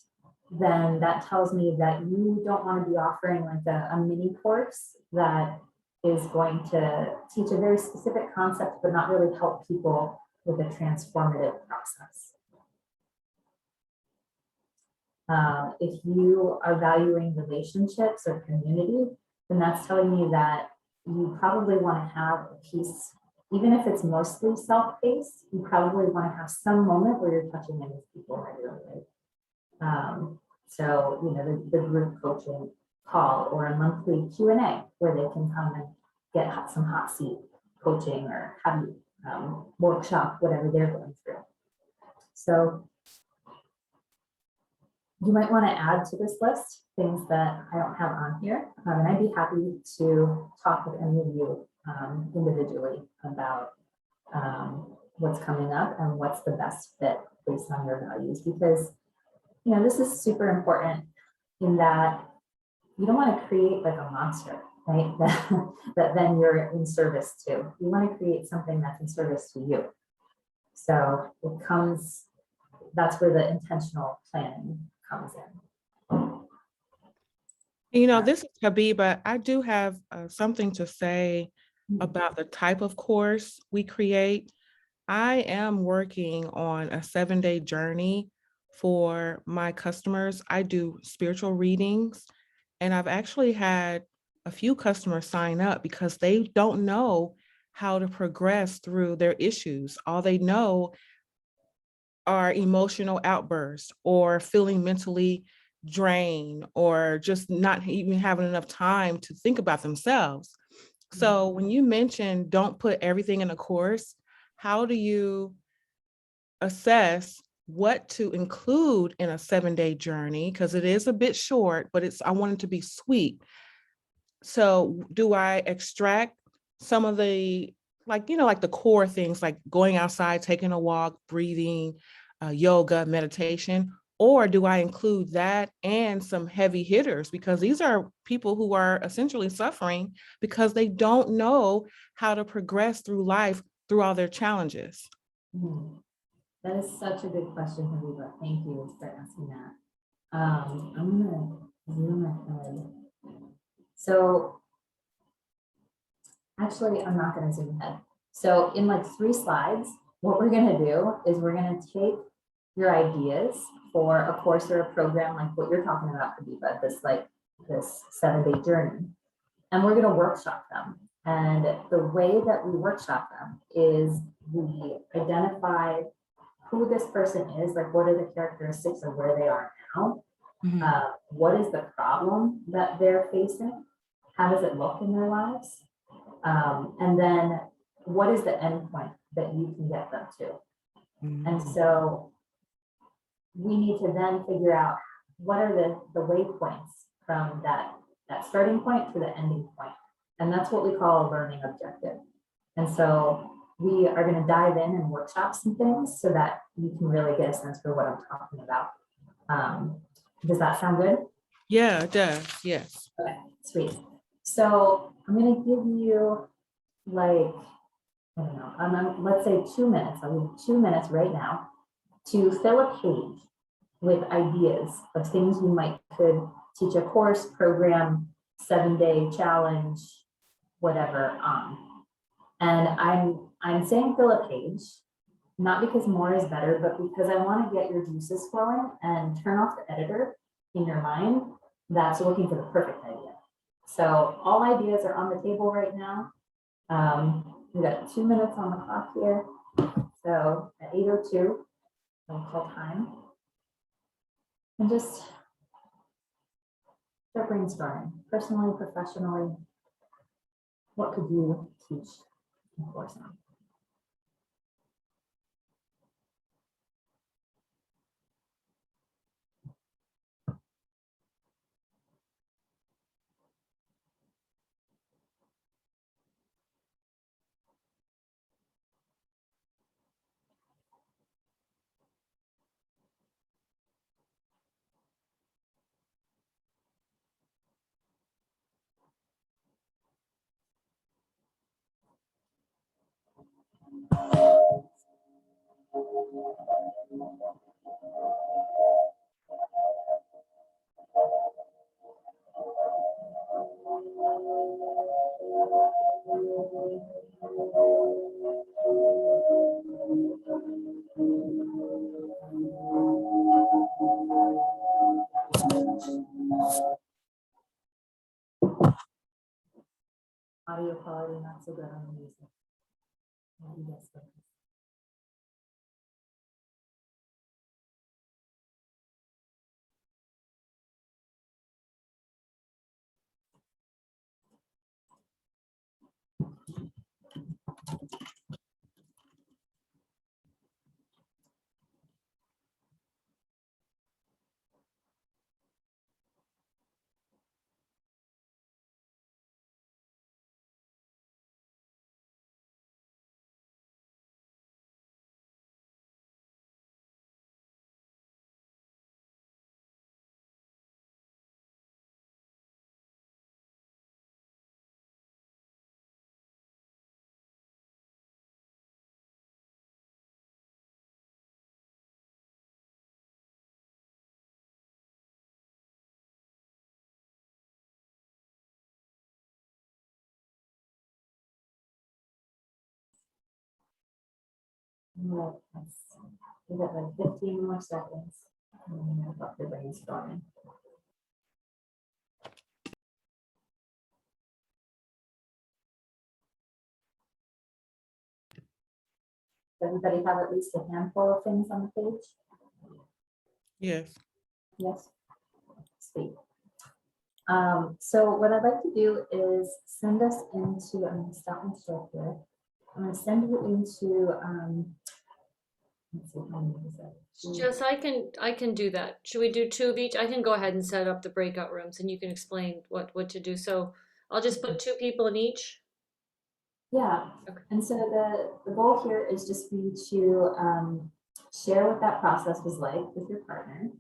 then that tells me that you don't want to be offering like a mini course that is going to teach a very specific concept, but not really help people with a transformative process. If you are valuing relationships or community, then that's telling me that you probably want to have a piece, even if it's mostly self-paced, you probably want to have some moment where you're touching in with people regularly. So, the group coaching call or a monthly Q&A where they can come and get some hot seat coaching or have you workshop whatever they're going through. So you might want to add to this list things that I don't have on here, and I'd be happy to talk with any of you individually about what's coming up and what's the best fit based on your values, because this is super important in that you don't want to create like a monster, right? that then you're in service to. You want to create something that's in service to you. So that's where the intentional planning comes in. This is Habiba. I do have something to say about the type of course we create. I am working on a 7-day journey for my customers. I do spiritual readings, and I've actually had a few customers sign up because they don't know how to progress through their issues. All they know are emotional outbursts or feeling mentally drained or just not even having enough time to think about themselves. So when you mention don't put everything in a course, how do you assess what to include in a 7-day journey? Because it is a bit short, but I want it to be sweet. So do I extract some of the like, like the core things, like going outside, taking a walk, breathing, yoga, meditation? Or do I include that and some heavy hitters? Because these are people who are essentially suffering because they don't know how to progress through life through all their challenges. Mhm. That is such a good question, Habiba. Thank you for asking that. I'm gonna zoom ahead. So actually, I'm not gonna zoom ahead. So in like 3 slides, what we're gonna do is we're gonna take your ideas for a course or a program like what you're talking about, Habiba, this 7-day journey, and we're gonna workshop them. And the way that we workshop them is we identify who this person is, like what are the characteristics of where they are now, what is the problem that they're facing, how does it look in their lives, and then what is the endpoint that you can get them to. And so we need to then figure out what are the waypoints from that starting point to the ending point. And that's what we call a learning objective. And so we are going to dive in and workshop some things so that you can really get a sense for what I'm talking about. Does that sound good? Yeah, it does. Yes. Okay, sweet. So I'm going to give you like, I don't know, let's say 2 minutes. I'll give you 2 minutes right now to fill a page with ideas of things you might could teach a course, program, 7-day challenge, whatever on. And I'm saying fill a page, not because more is better, but because I want to get your juices flowing and turn off the editor in your mind that's looking for the perfect idea. So all ideas are on the table right now. We've got 2 minutes on the clock here. So at 8:02, I'll call time. And just start brainstorming, personally, professionally. What could you teach a course on? Audio quality not so good on the music. What do you guys think? Well, we got like 15 more seconds. And then we'll stop the brainstorming. Does everybody have at least a handful of things on the page? Yes. Yes. Sweet. So what I'd like to do is send us into, I'm going to stop and share here. I'm going to send you into, let's see, how many is that? Jess, I can do that. Should we do 2 of each? I can go ahead and set up the breakout rooms and you can explain what to do. So I'll just put 2 people in each. Yeah, Okay. and so the goal here is just for you to share what that process was like with your partner.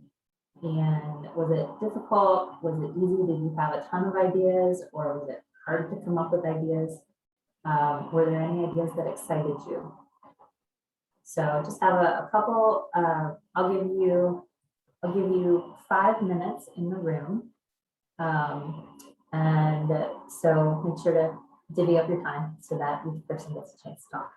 And was it difficult? Was it easy? Did you have a ton of ideas, or was it hard to come up with ideas? Were there any ideas that excited you? So just have a couple, I'll give you 5 minutes in the room. And so make sure to divvy up your time so that each person gets a chance to talk.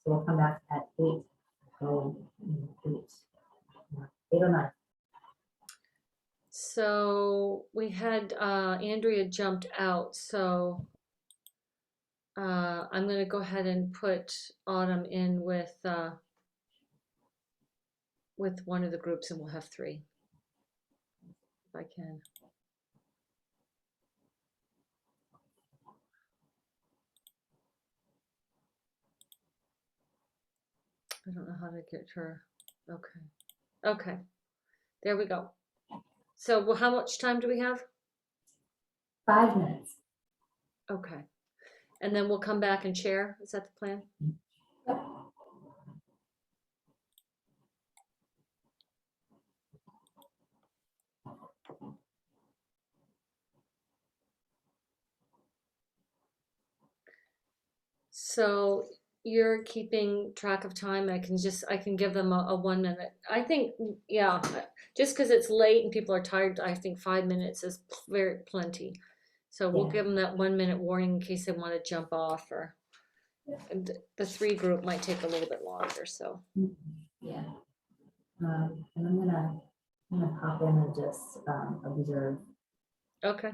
So we'll come back at 8:09. So we had Andrea jumped out, so I'm going to go ahead and put Autumn in with one of the groups, and we'll have 3 if I can. I don't know how to get her. Okay. Okay. There we go. So, well, how much time do we have? 5 minutes. Okay. And then we'll come back and share. Is that the plan? So you're keeping track of time. I can give them a 1 minute. I think, yeah, just because it's late and people are tired, I think 5 minutes is very plenty. So we'll Yeah. give them that 1 minute warning in case they want to jump off, or and the 3 group might take a little bit longer. So Yeah. And I'm gonna pop in and just observe. okay.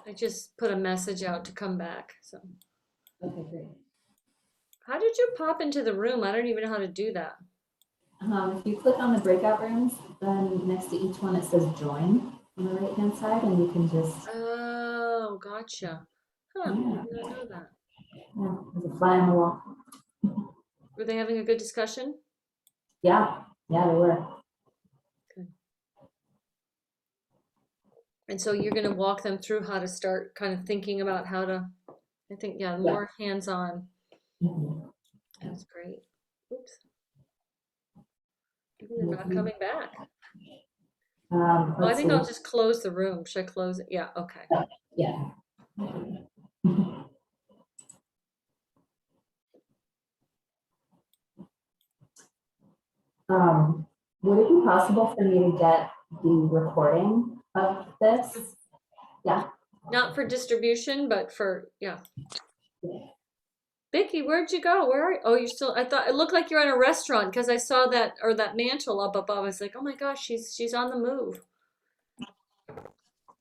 I just put a message out to come back. So Okay, great. how did you pop into the room? I don't even know how to do that. If you click on the breakout rooms, then next to each one it says join on the right hand side, and you can just Oh, gotcha. Huh, I yeah, did not know that. yeah, there's a fly on the wall. Were they having a good discussion? Yeah, yeah, they were. And so you're going to walk them through how to start kind of thinking about how to, I think, yeah, more hands-on. Mhm. That's great. Oops. Maybe they're not coming back. Well, I Let's think see. I'll just close the room. Should I close it? Yeah, okay. Yeah. Would it be possible for me to get the recording of this? Yeah. Not for distribution, but for, yeah. Vicky, where'd you go? Where are you? Oh, you're still, I thought it looked like you're in a restaurant because I saw that, or that mantle up above. I was like, oh my gosh, she's on the move.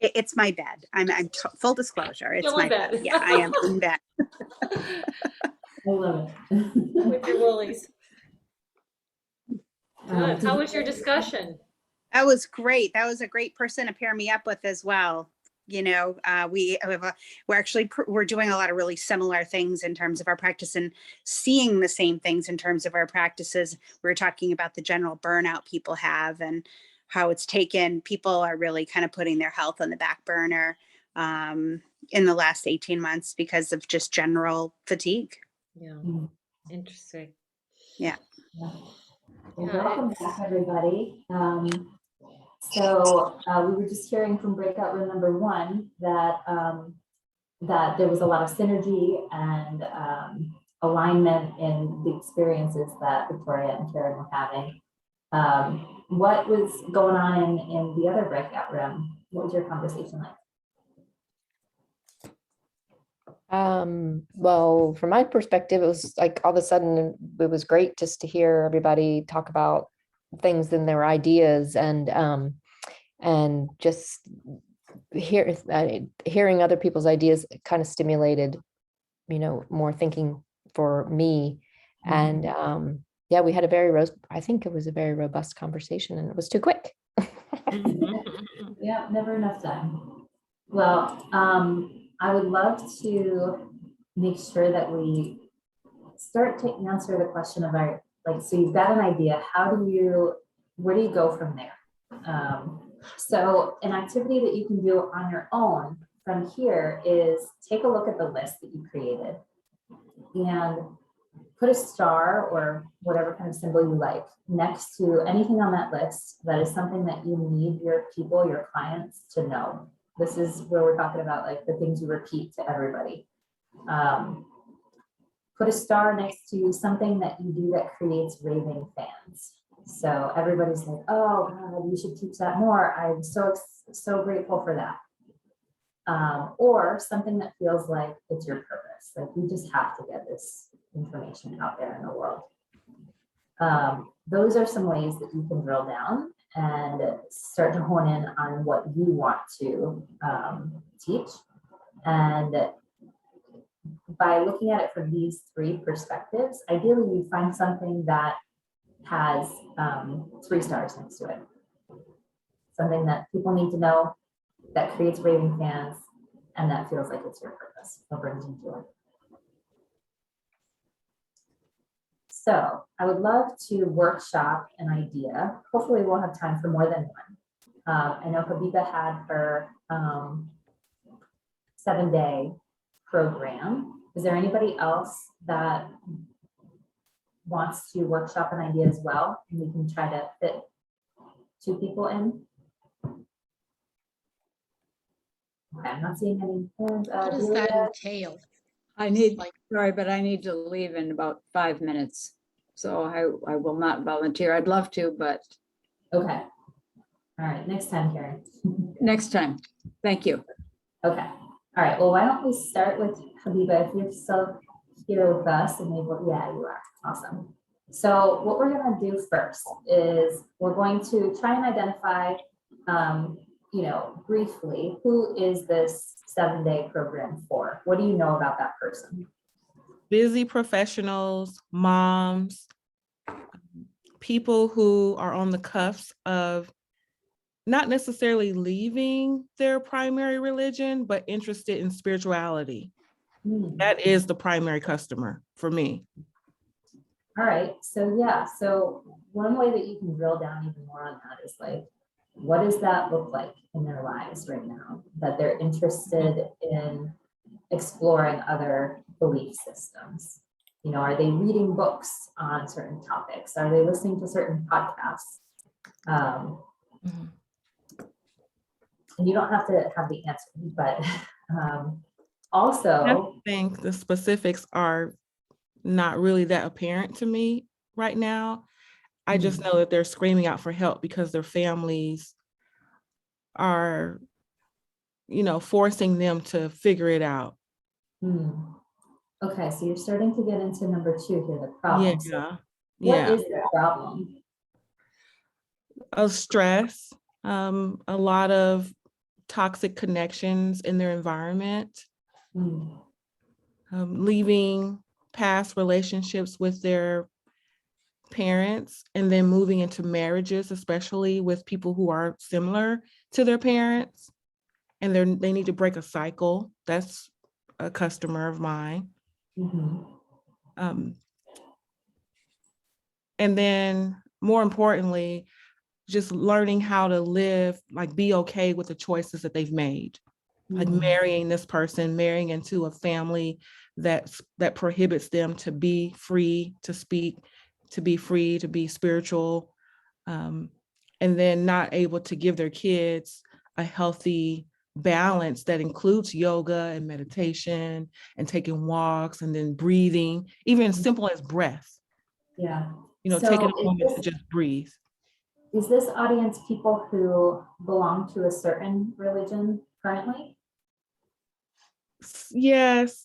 It's my bed. Full disclosure. It's Still in my bed. bed. Yeah, I am in bed. I love it. With your woolies. Good. did How you was your guys- discussion? That was great. That was a great person to pair me up with as well. You know, we're doing a lot of really similar things in terms of our practice and seeing the same things in terms of our practices. We were talking about the general burnout people have and how it's taken. People are really kind of putting their health on the back burner in the last 18 months because of just general fatigue. Yeah. Mm. Interesting. Yeah. Well, Yeah, welcome it's- back, everybody. So we were just hearing from breakout room number 1 that that there was a lot of synergy and alignment in the experiences that Victoria and Karen were having. What was going on in the other breakout room? What was your conversation like? Well, from my perspective, it was like all of a sudden it was great just to hear everybody talk about things and their ideas and just hearing other people's ideas kind of stimulated, more thinking for me. And yeah, we had I think it was a very robust conversation and it was too quick. Yeah, never enough time. Well, I would love to make sure that we start to answer the question of our, like, so you've got an idea, where do you go from there? So an activity that you can do on your own from here is take a look at the list that you created and put a star or whatever kind of symbol you like next to anything on that list that is something that you need your people, your clients to know. This is where we're talking about like the things you repeat to everybody. Put a star next to something that you do that creates raving fans. So everybody's like, oh God, you should teach that more. I'm so grateful for that. Or something that feels like it's your purpose. Like you just have to get this information out there in the world. Those are some ways that you can drill down and start to hone in on what you want to teach. And by looking at it from these 3 perspectives, ideally you find something that has 3 stars next to it. Something that people need to know, that creates raving fans, and that feels like it's your purpose, that brings you joy. So I would love to workshop an idea. Hopefully we'll have time for more than one. I know Habiba had her 7-day program. Is there anybody else that wants to workshop an idea as well? And we can try to fit 2 people in. Okay, I'm not seeing any hands. What does that Julia? entail? Sorry, but I need to leave in about 5 minutes. So I will not volunteer. I'd love to, but Okay. All right, next time, Karen. next time. Thank you. Okay. All right, well, why don't we start with Habiba, if you're still here with us, and maybe, yeah, you are. Awesome. So what we're gonna do first is we're going to try and identify briefly, who is this 7-day program for? What do you know about that person? Busy professionals, moms, people who are on the cusp of not necessarily leaving their primary religion, but interested in spirituality. Hmm. That is the primary customer for me. All right. So yeah. So one way that you can drill down even more on that is like, what does that look like in their lives right now? That they're interested in exploring other belief systems. Are they reading books on certain topics? Are they listening to certain podcasts? Mhm. And you don't have to have the answer, but I also, think the specifics are not really that apparent to me right now. I just know that they're screaming out for help because their families are, forcing them to figure it out. okay, so you're starting to get into number 2 here, the problem. So Yeah. what Yeah. is the problem? Of stress, a lot of toxic connections in their environment, leaving past relationships with their parents and then moving into marriages, especially with people who are similar to their parents, and they need to break a cycle. That's a customer of mine. And then more importantly, just learning how to live, like be okay with the choices that they've made, like marrying this person, marrying into a family that prohibits them to be free to speak, to be free to be spiritual, and then not able to give their kids a healthy balance that includes yoga and meditation and taking walks and then breathing, even as simple as breath. Yeah. Taking a moment to just breathe. Is this audience people who belong to a certain religion currently? Yes.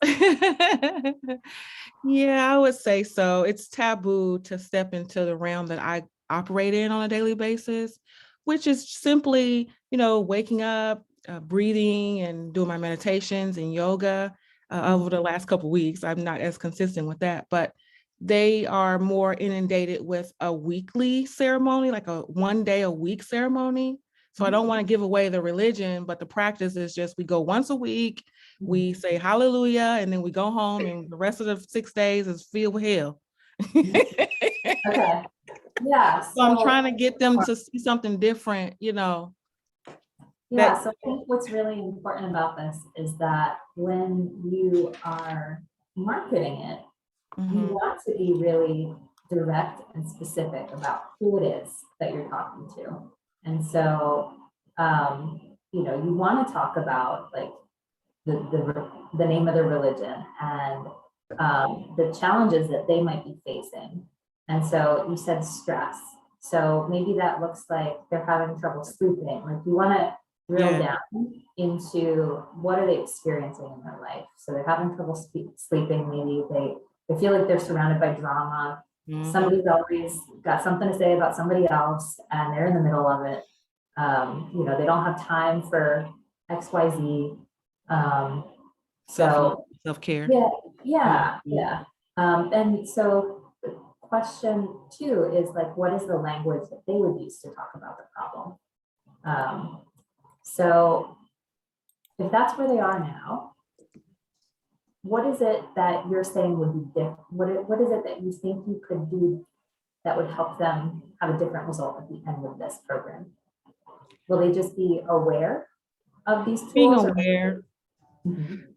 Yeah, I would say so. It's taboo to step into the realm that I operate in on a daily basis, which is simply, waking up, breathing and doing my meditations and yoga. Over the last couple of weeks, I'm not as consistent with that, but they are more inundated with a weekly ceremony, like a 1 day a week ceremony. So I don't want to give away the religion, but the practice is just we go once a week, we say hallelujah, and then we go home, and the rest of the 6 days is filled with hell. Okay. Yeah. So I'm trying to get them to see something different, Yeah. So I think what's really important about this is that when you are marketing it, you want to be really direct and specific about who it is that you're talking to. And so, you want to talk about like the name of the religion and the challenges that they might be facing. And so you said stress. So maybe that looks like they're having trouble sleeping. Like you want to drill down into what are they experiencing in their life. So they're having trouble sleeping. Maybe they feel like they're surrounded by drama. Somebody's always got something to say about somebody else and they're in the middle of it. They don't have time for XYZ. Self-care. Yeah. And so the question 2 is like, what is the language that they would use to talk about the problem? So if that's where they are now, what is it that you're saying would be different? What is it that you think you could do that would help them have a different result at the end of this program? Will they just be aware of these tools? Being aware.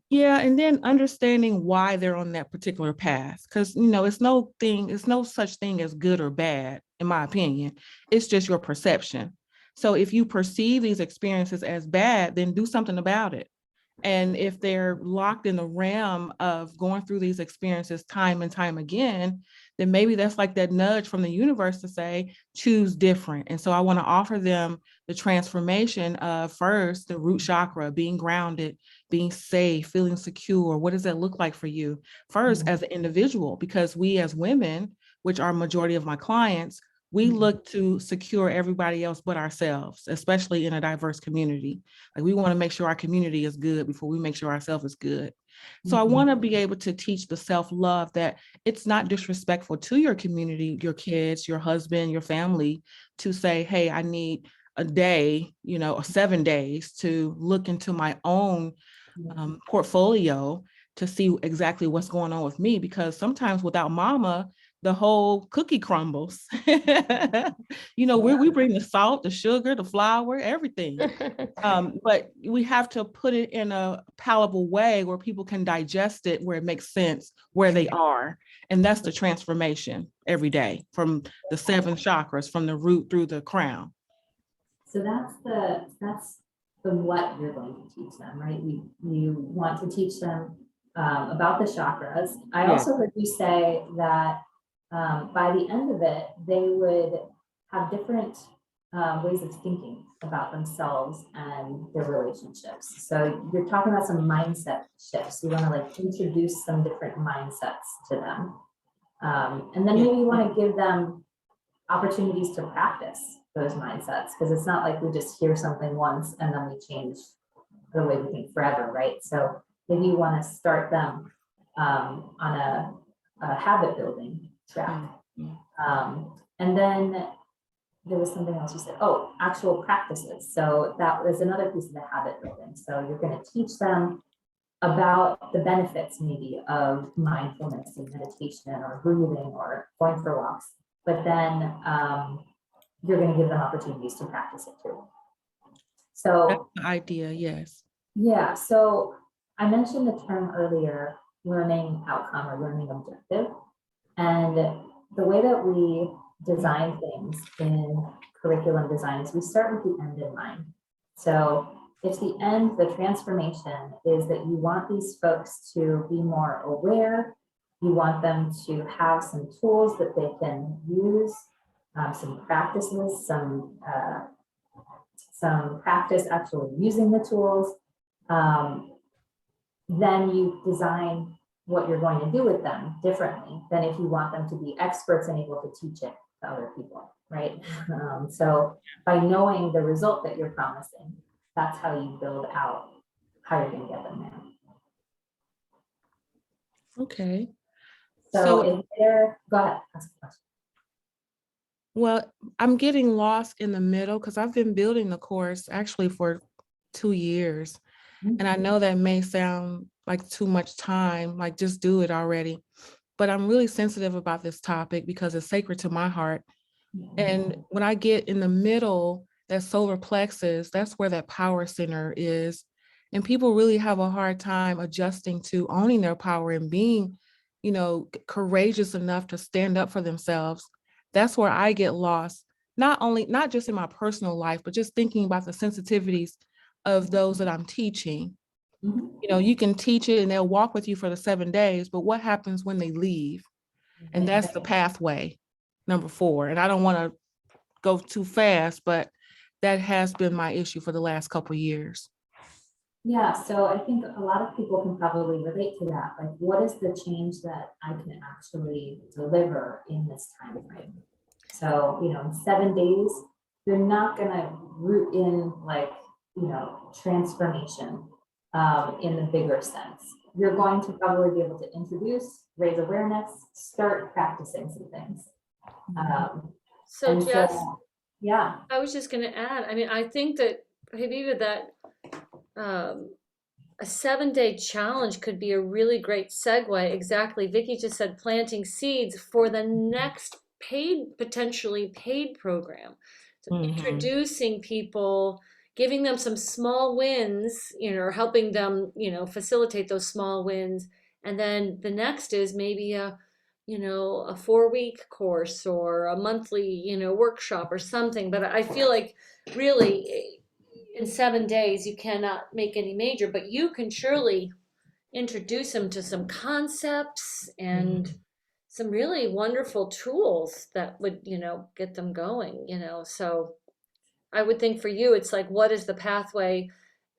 Yeah, and then understanding why they're on that particular path. Because, it's no such thing as good or bad, in my opinion. It's just your perception. So if you perceive these experiences as bad, then do something about it. And if they're locked in the realm of going through these experiences time and time again, then maybe that's like that nudge from the universe to say, choose different. And so I want to offer them the transformation of first the root chakra, being grounded, being safe, feeling secure. What does that look like for you first as an individual? Because we as women, which are majority of my clients, we look to secure everybody else but ourselves, especially in a diverse community. Like we want to make sure our community is good before we make sure ourselves is good. So I want to be able to teach the self-love that it's not disrespectful to your community, your kids, your husband, your family, to say, hey, I need a day, or 7 days to look into my own portfolio to see exactly what's going on with me, because sometimes without mama, the whole cookie crumbles. We bring the salt, the sugar, the flour, everything. But we have to put it in a palatable way where people can digest it, where it makes sense, where they are. And that's the transformation every day, from the 7 chakras, from the root through the crown. So that's the what you're going to teach them, right? You want to teach them about the chakras. I also heard you say that by the end of it, they would have different ways of thinking about themselves and their relationships. So you're talking about some mindset shifts. You want to introduce some different mindsets to them. And then maybe you want to give them opportunities to practice those mindsets, because it's not like we just hear something once and then we change the way we think forever, right? So maybe you want to start them on a habit building track. And then there was something else you said, actual practices. So that was another piece of the habit building. So you're going to teach them about the benefits maybe of mindfulness and meditation or breathing or going for walks, but then you're going to give them opportunities to practice it too. So that's the idea, yes. Yeah, so I mentioned the term earlier, learning outcome or learning objective. And the way that we design things in curriculum design is we start with the end in mind. So if the end, the transformation is that you want these folks to be more aware, you want them to have some tools that they can use, some practices, some practice actually using the tools, then you design what you're going to do with them differently than if you want them to be experts and able to teach it to other people, right? So by knowing the result that you're promising, that's how you build out how you're going to get them there. Okay. So if they're, go ahead, ask a question. Well, I'm getting lost in the middle because I've been building the course actually for 2 years. And I know that may sound like too much time, like just do it already. But I'm really sensitive about this topic because it's sacred to my heart. And when I get in the middle, that solar plexus, that's where that power center is. And people really have a hard time adjusting to owning their power and being, courageous enough to stand up for themselves. That's where I get lost, not just in my personal life, but just thinking about the sensitivities of those that I'm teaching. You can teach it and they'll walk with you for the 7 days, but what happens when they leave? And that's the pathway, number 4. And I don't want to go too fast, but that has been my issue for the last couple of years. Yeah, so I think a lot of people can probably relate to that. Like, what is the change that I can actually deliver in this time frame? So, in 7 days, you're not going to root in transformation in the bigger sense. You're going to probably be able to introduce, raise awareness, start practicing some things. So Jess, yeah, I was just going to add, I think that maybe that a 7-day challenge could be a really great segue. Exactly. Vicki just said planting seeds for the next potentially paid program. So introducing people, giving them some small wins, or helping them, facilitate those small wins. And then the next is maybe a 4-week course or a monthly, workshop or something. But I feel like really in 7 days, you cannot make any major, but you can surely introduce them to some concepts and some really wonderful tools that would, get them going, So I would think for you, it's like, what is the pathway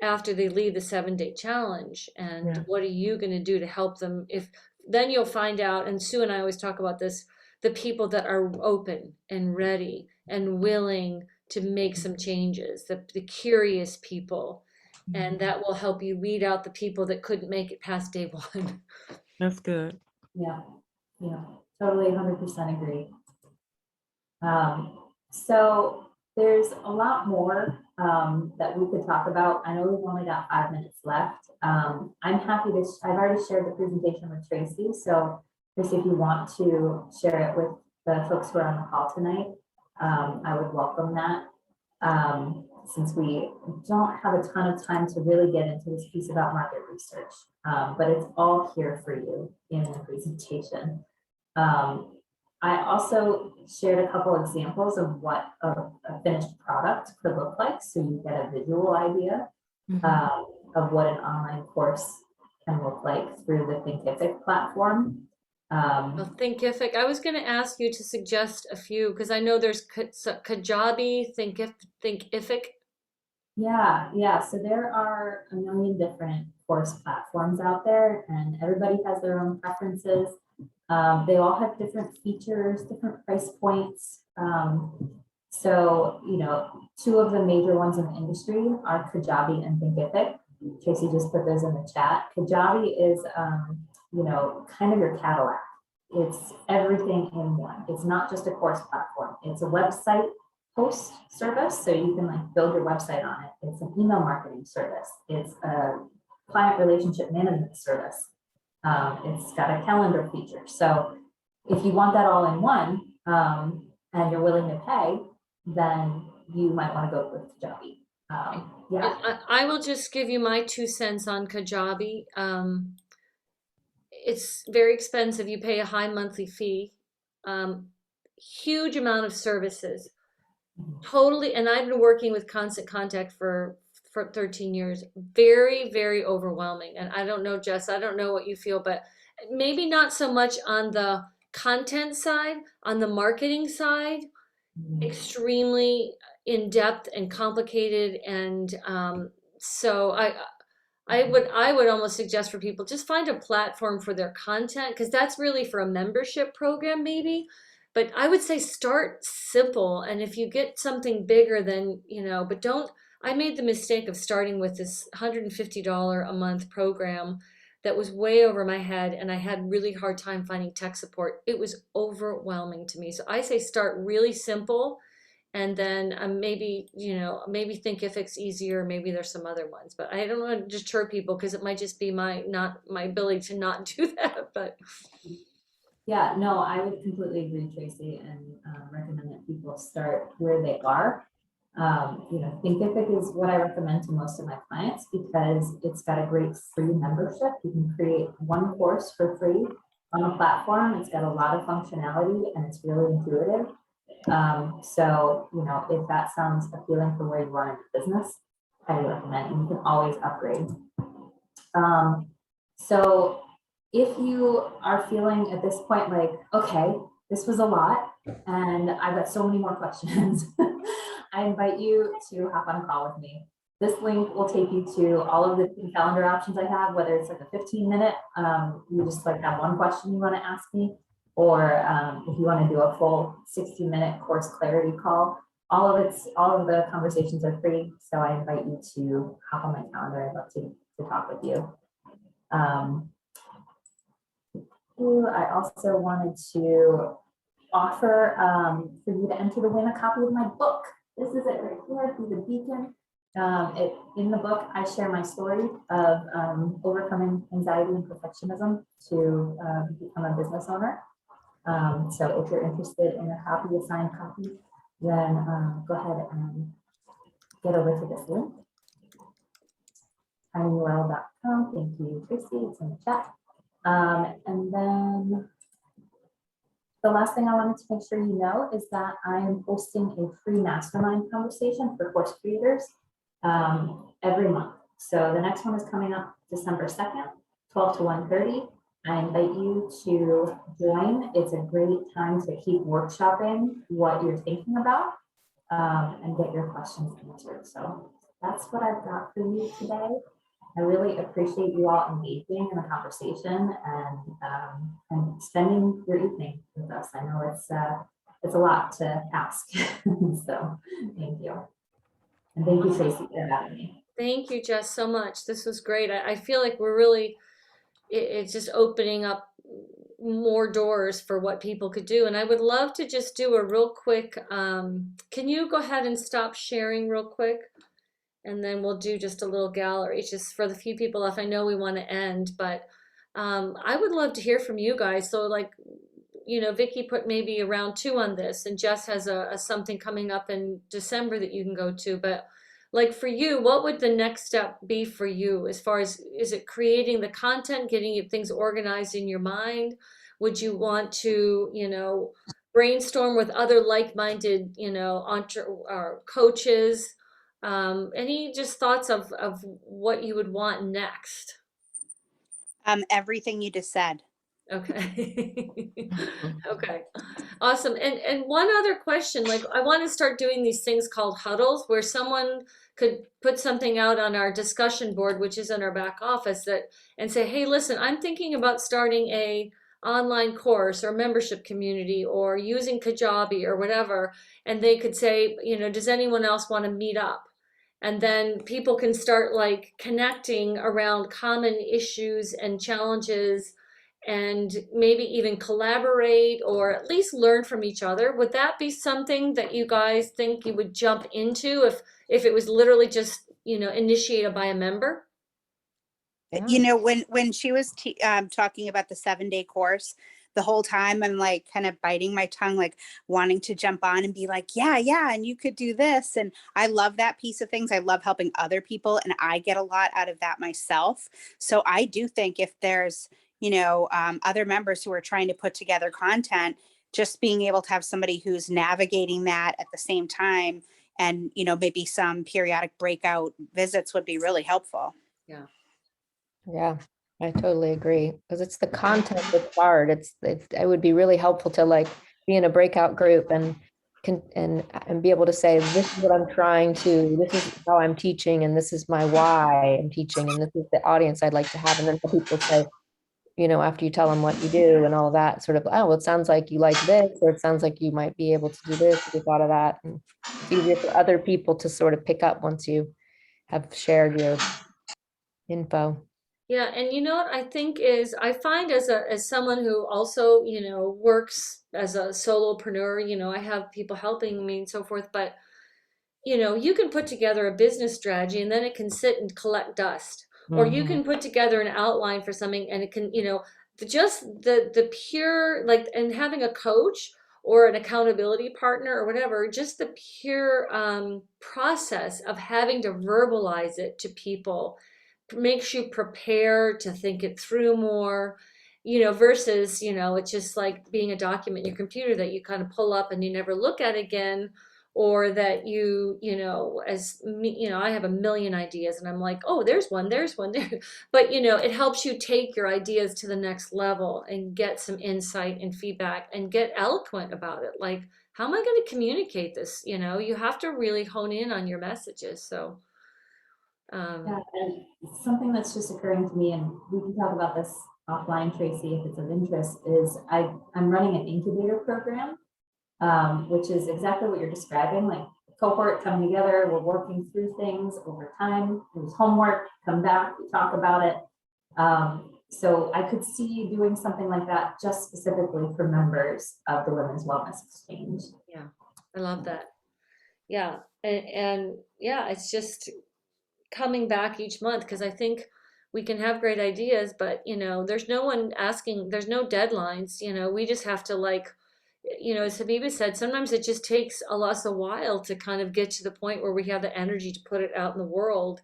after they leave the 7-day challenge? And what are you going to do to help them? Then you'll find out, and Sue and I always talk about this, the people that are open and ready and willing to make some changes, the curious people. And that will help you weed out the people that couldn't make it past day one. That's good. Yeah, yeah, totally 100% agree. So there's a lot more that we could talk about. I know we've only got 5 minutes left. I'm happy to, I've already shared the presentation with Tracy. So Tracy, if you want to share it with the folks who are on the call tonight, I would welcome that. Since we don't have a ton of time to really get into this piece about market research, but it's all here for you in the presentation. I also shared a couple examples of what a finished product could look like, so you get a visual idea of what an online course can look like through the Thinkific platform. Well, Thinkific, I was going to ask you to suggest a few, because I know there's Kajabi, Thinkific. Yeah. So there are a million different course platforms out there, and everybody has their own preferences. They all have different features, different price points. So, you know, two of the major ones in the industry are Kajabi and Thinkific. Tracy just put those in the chat. Kajabi is, you know, kind of your Cadillac. It's everything in one. It's not just a course platform. It's a website host service, so you can like build your website on it. It's an email marketing service. It's a client relationship management service. It's got a calendar feature. So if you want that all in one, and you're willing to pay, then you might want to go with Kajabi. Yeah. I will just give you my 2 cents on Kajabi. It's very expensive. You pay a high monthly fee. Huge amount of services. Totally, and I've been working with Constant Contact for 13 years. Very, very overwhelming. And I don't know, Jess, I don't know what you feel, but maybe not so much on the content side, on the marketing side, extremely in-depth and complicated. And so I would almost suggest for people, just find a platform for their content, because that's really for a membership program maybe. But I would say start simple, and if you get something bigger, then, you know, but don't, I made the mistake of starting with this $150 a month program that was way over my head, and I had really hard time finding tech support. It was overwhelming to me. So I say start really simple, and then maybe, you know, maybe Thinkific's easier, maybe there's some other ones, but I don't want to deter people because it might just be my ability to not do that, but. Yeah, no, I would completely agree, Tracy, and recommend that people start where they are. You know, Thinkific is what I recommend to most of my clients because it's got a great free membership. You can create one course for free on the platform. It's got a lot of functionality and it's really intuitive. So, you know, if that sounds appealing for where you are in your business, I recommend, and you can always upgrade. So if you are feeling at this point like, okay, this was a lot and I've got so many more questions, I invite you to hop on a call with me. This link will take you to all of the calendar options I have, whether it's like a 15-minute, you just like have one question you want to ask me, or if you want to do a full 60-minute course clarity call. All of the conversations are free, so I invite you to hop on my calendar. I'd love to talk with you. I also wanted to offer for you to enter to win a copy of my book. This is it right here through the beacon. In the book, I share my story of overcoming anxiety and perfectionism to become a business owner. So if you're interested in a copy, a signed copy, then go ahead and get over to this link. tinyurl.com. Thank you, Tracy. It's in the chat. And then the last thing I wanted to make sure you know is that I am hosting a free mastermind conversation for course creators every month. So the next one is coming up December 2nd, 12 to 1:30. I invite you to join. It's a great time to keep workshopping what you're thinking about and get your questions answered. So that's what I've got for you today. I really appreciate you all engaging in the conversation and spending your evening with us. I know it's a lot to ask. So thank you. And thank you, Tracy, for having me. Thank you, Jess, so much. This was great. I feel like we're really, it's just opening up more doors for what people could do. And I would love to just do a real quick, can you go ahead and stop sharing real quick? And then we'll do just a little gallery just for the few people left. I know we want to end, but I would love to hear from you guys. So like, you know, Vicky put maybe a round 2 on this, and Jess has a something coming up in December that you can go to. But like for you, what would the next step be for you as far as, is it creating the content, getting things organized in your mind? Would you want to, you know, brainstorm with other like-minded, you know, coaches? Any just thoughts of what you would want next? Everything you just said. Okay. Okay. Awesome. And one other question, like I want to start doing these things called huddles where someone could put something out on our discussion board, which is in our back office, that and say, hey, listen, I'm thinking about starting a online course or membership community or using Kajabi or whatever. And they could say, you know, does anyone else want to meet up? And then people can start like connecting around common issues and challenges and maybe even collaborate or at least learn from each other. Would that be something that you guys think you would jump into if it was literally just, you know, initiated by a member? Yeah. You know, when she was talking about the 7-day course, the whole time I'm like kind of biting my tongue, like wanting to jump on and be like, yeah, and you could do this. And I love that piece of things. I love helping other people, and I get a lot out of that myself. So I do think if there's, you know, other members who are trying to put together content, just being able to have somebody who's navigating that at the same time, and, you know, maybe some periodic breakout visits would be really helpful. Yeah. Yeah, I totally agree. Because it's the content that's hard. It would be really helpful to like be in a breakout group and be able to say, this is what I'm trying to, this is how I'm teaching, and this is my why I'm teaching, and this is the audience I'd like to have. And then people say, you know, after you tell them what you do and all that, sort of, oh, well, it sounds like you like this, or it sounds like you might be able to do this, if you thought of that. And it's easier for other people to sort of pick up once you have shared your info. Yeah, and you know what I think is I find as someone who also, you know, works as a solopreneur, you know, I have people helping me and so forth, but you know, you can put together a business strategy and then it can sit and collect dust. Or you can put together an outline for something and it can, you know, just the pure like, and having a coach or an accountability partner or whatever, just the pure process of having to verbalize it to people makes you prepare to think it through more, you know, versus, you know, it's just like being a document in your computer that you kind of pull up and you never look at again, or that you know, as me, you know, I have a million ideas and I'm like, oh, there's one there. But, you know, it helps you take your ideas to the next level and get some insight and feedback and get eloquent about it. Like, how am I going to communicate this? You know, you have to really hone in on your messages. So, Yeah, and something that's just occurring to me, and we can talk about this offline, Tracy, if it's of interest, is I'm running an incubator program, which is exactly what you're describing, like a cohort coming together, we're working through things over time, there's homework, come back, we talk about it. So I could see doing something like that just specifically for members of the Women's Wellness Exchange. yeah, I love that. Yeah, and yeah, it's just coming back each month because I think we can have great ideas, but you know, there's no one asking, there's no deadlines, you know, we just have to like, you know, as Habiba said, sometimes it just takes us a while to kind of get to the point where we have the energy to put it out in the world.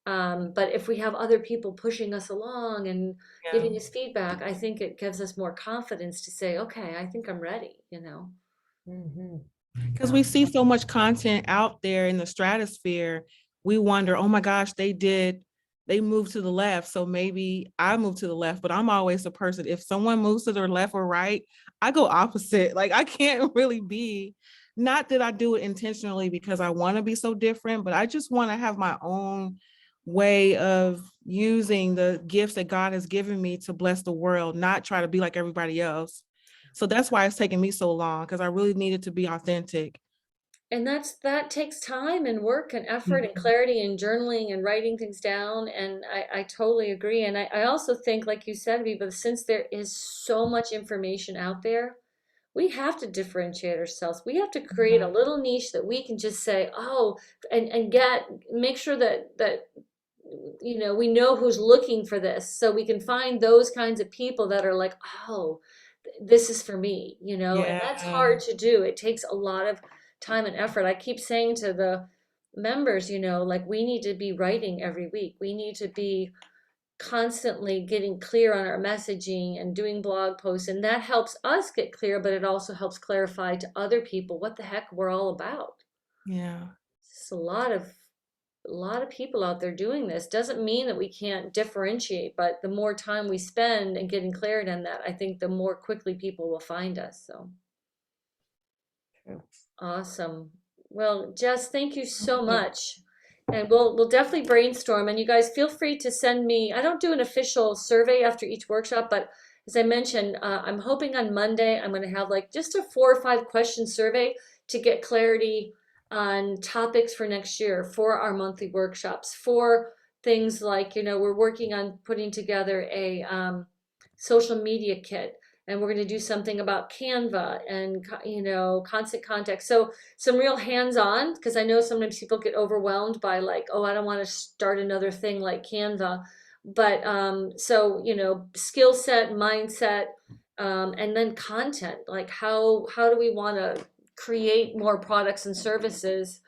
But if we have other people pushing us along and giving us feedback, I think it gives us more confidence to say, okay, I think I'm ready, you know. Because we see so much content out there in the stratosphere, we wonder, oh my gosh, they moved to the left, so maybe I move to the left. But I'm always the person, if someone moves to their left or right, I go opposite. Like I can't really be, not that I do it intentionally because I want to be so different, but I just want to have my own way of using the gifts that God has given me to bless the world, not try to be like everybody else. So that's why it's taken me so long, because I really needed to be authentic. And that takes time and work and effort and clarity and journaling and writing things down. And I totally agree. And I also think, like you said, Viva, since there is so much information out there, we have to differentiate ourselves. We have to create a little niche that we can just say, oh, and make sure that we know who's looking for this, so we can find those kinds of people that are like, oh, this is for me, and that's hard to do. It takes a lot of time and effort. I keep saying to the members, like, we need to be writing every week. We need to be constantly getting clear on our messaging and doing blog posts, and that helps us get clear, but it also helps clarify to other people what the heck we're all about. Yeah. It's a lot of people out there doing this. Doesn't mean that we can't differentiate, but the more time we spend and getting clarity on that, I think the more quickly people will find us. So True. awesome. Well, Jess, thank you so much. And we'll definitely brainstorm, and you guys feel free to send me. I don't do an official survey after each workshop, but as I mentioned, I'm hoping on Monday I'm going to have like just a 4 or 5 question survey to get clarity on topics for next year, for our monthly workshops, for things like, we're working on putting together a social media kit, and we're going to do something about Canva and, constant contact. So some real hands-on, because I know sometimes people get overwhelmed by like, oh, I don't want to start another thing like Canva. But so, skill set, mindset, and then content, like how do we want to create more products and services.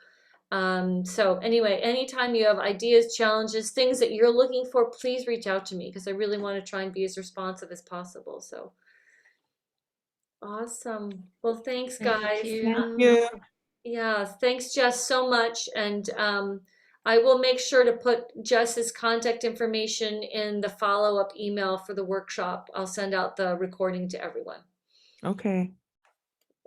So anyway, anytime you have ideas, challenges, things that you're looking for, please reach out to me, because I really want to try and be as responsive as possible. So awesome. Well, thanks, guys. Thank you. Thank you. Yeah, thanks, Jess, so much. And I will make sure to put Jess's contact information in the follow-up email for the workshop. I'll send out the recording to everyone. Okay.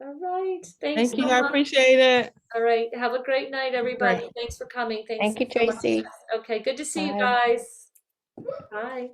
All right. Thanks Thank so you. I much. appreciate it. All right. Have a great night, everybody. Right. Thanks for coming. Thanks Thank you, so much. Tracy. Okay. Good to see you Bye. guys. Bye.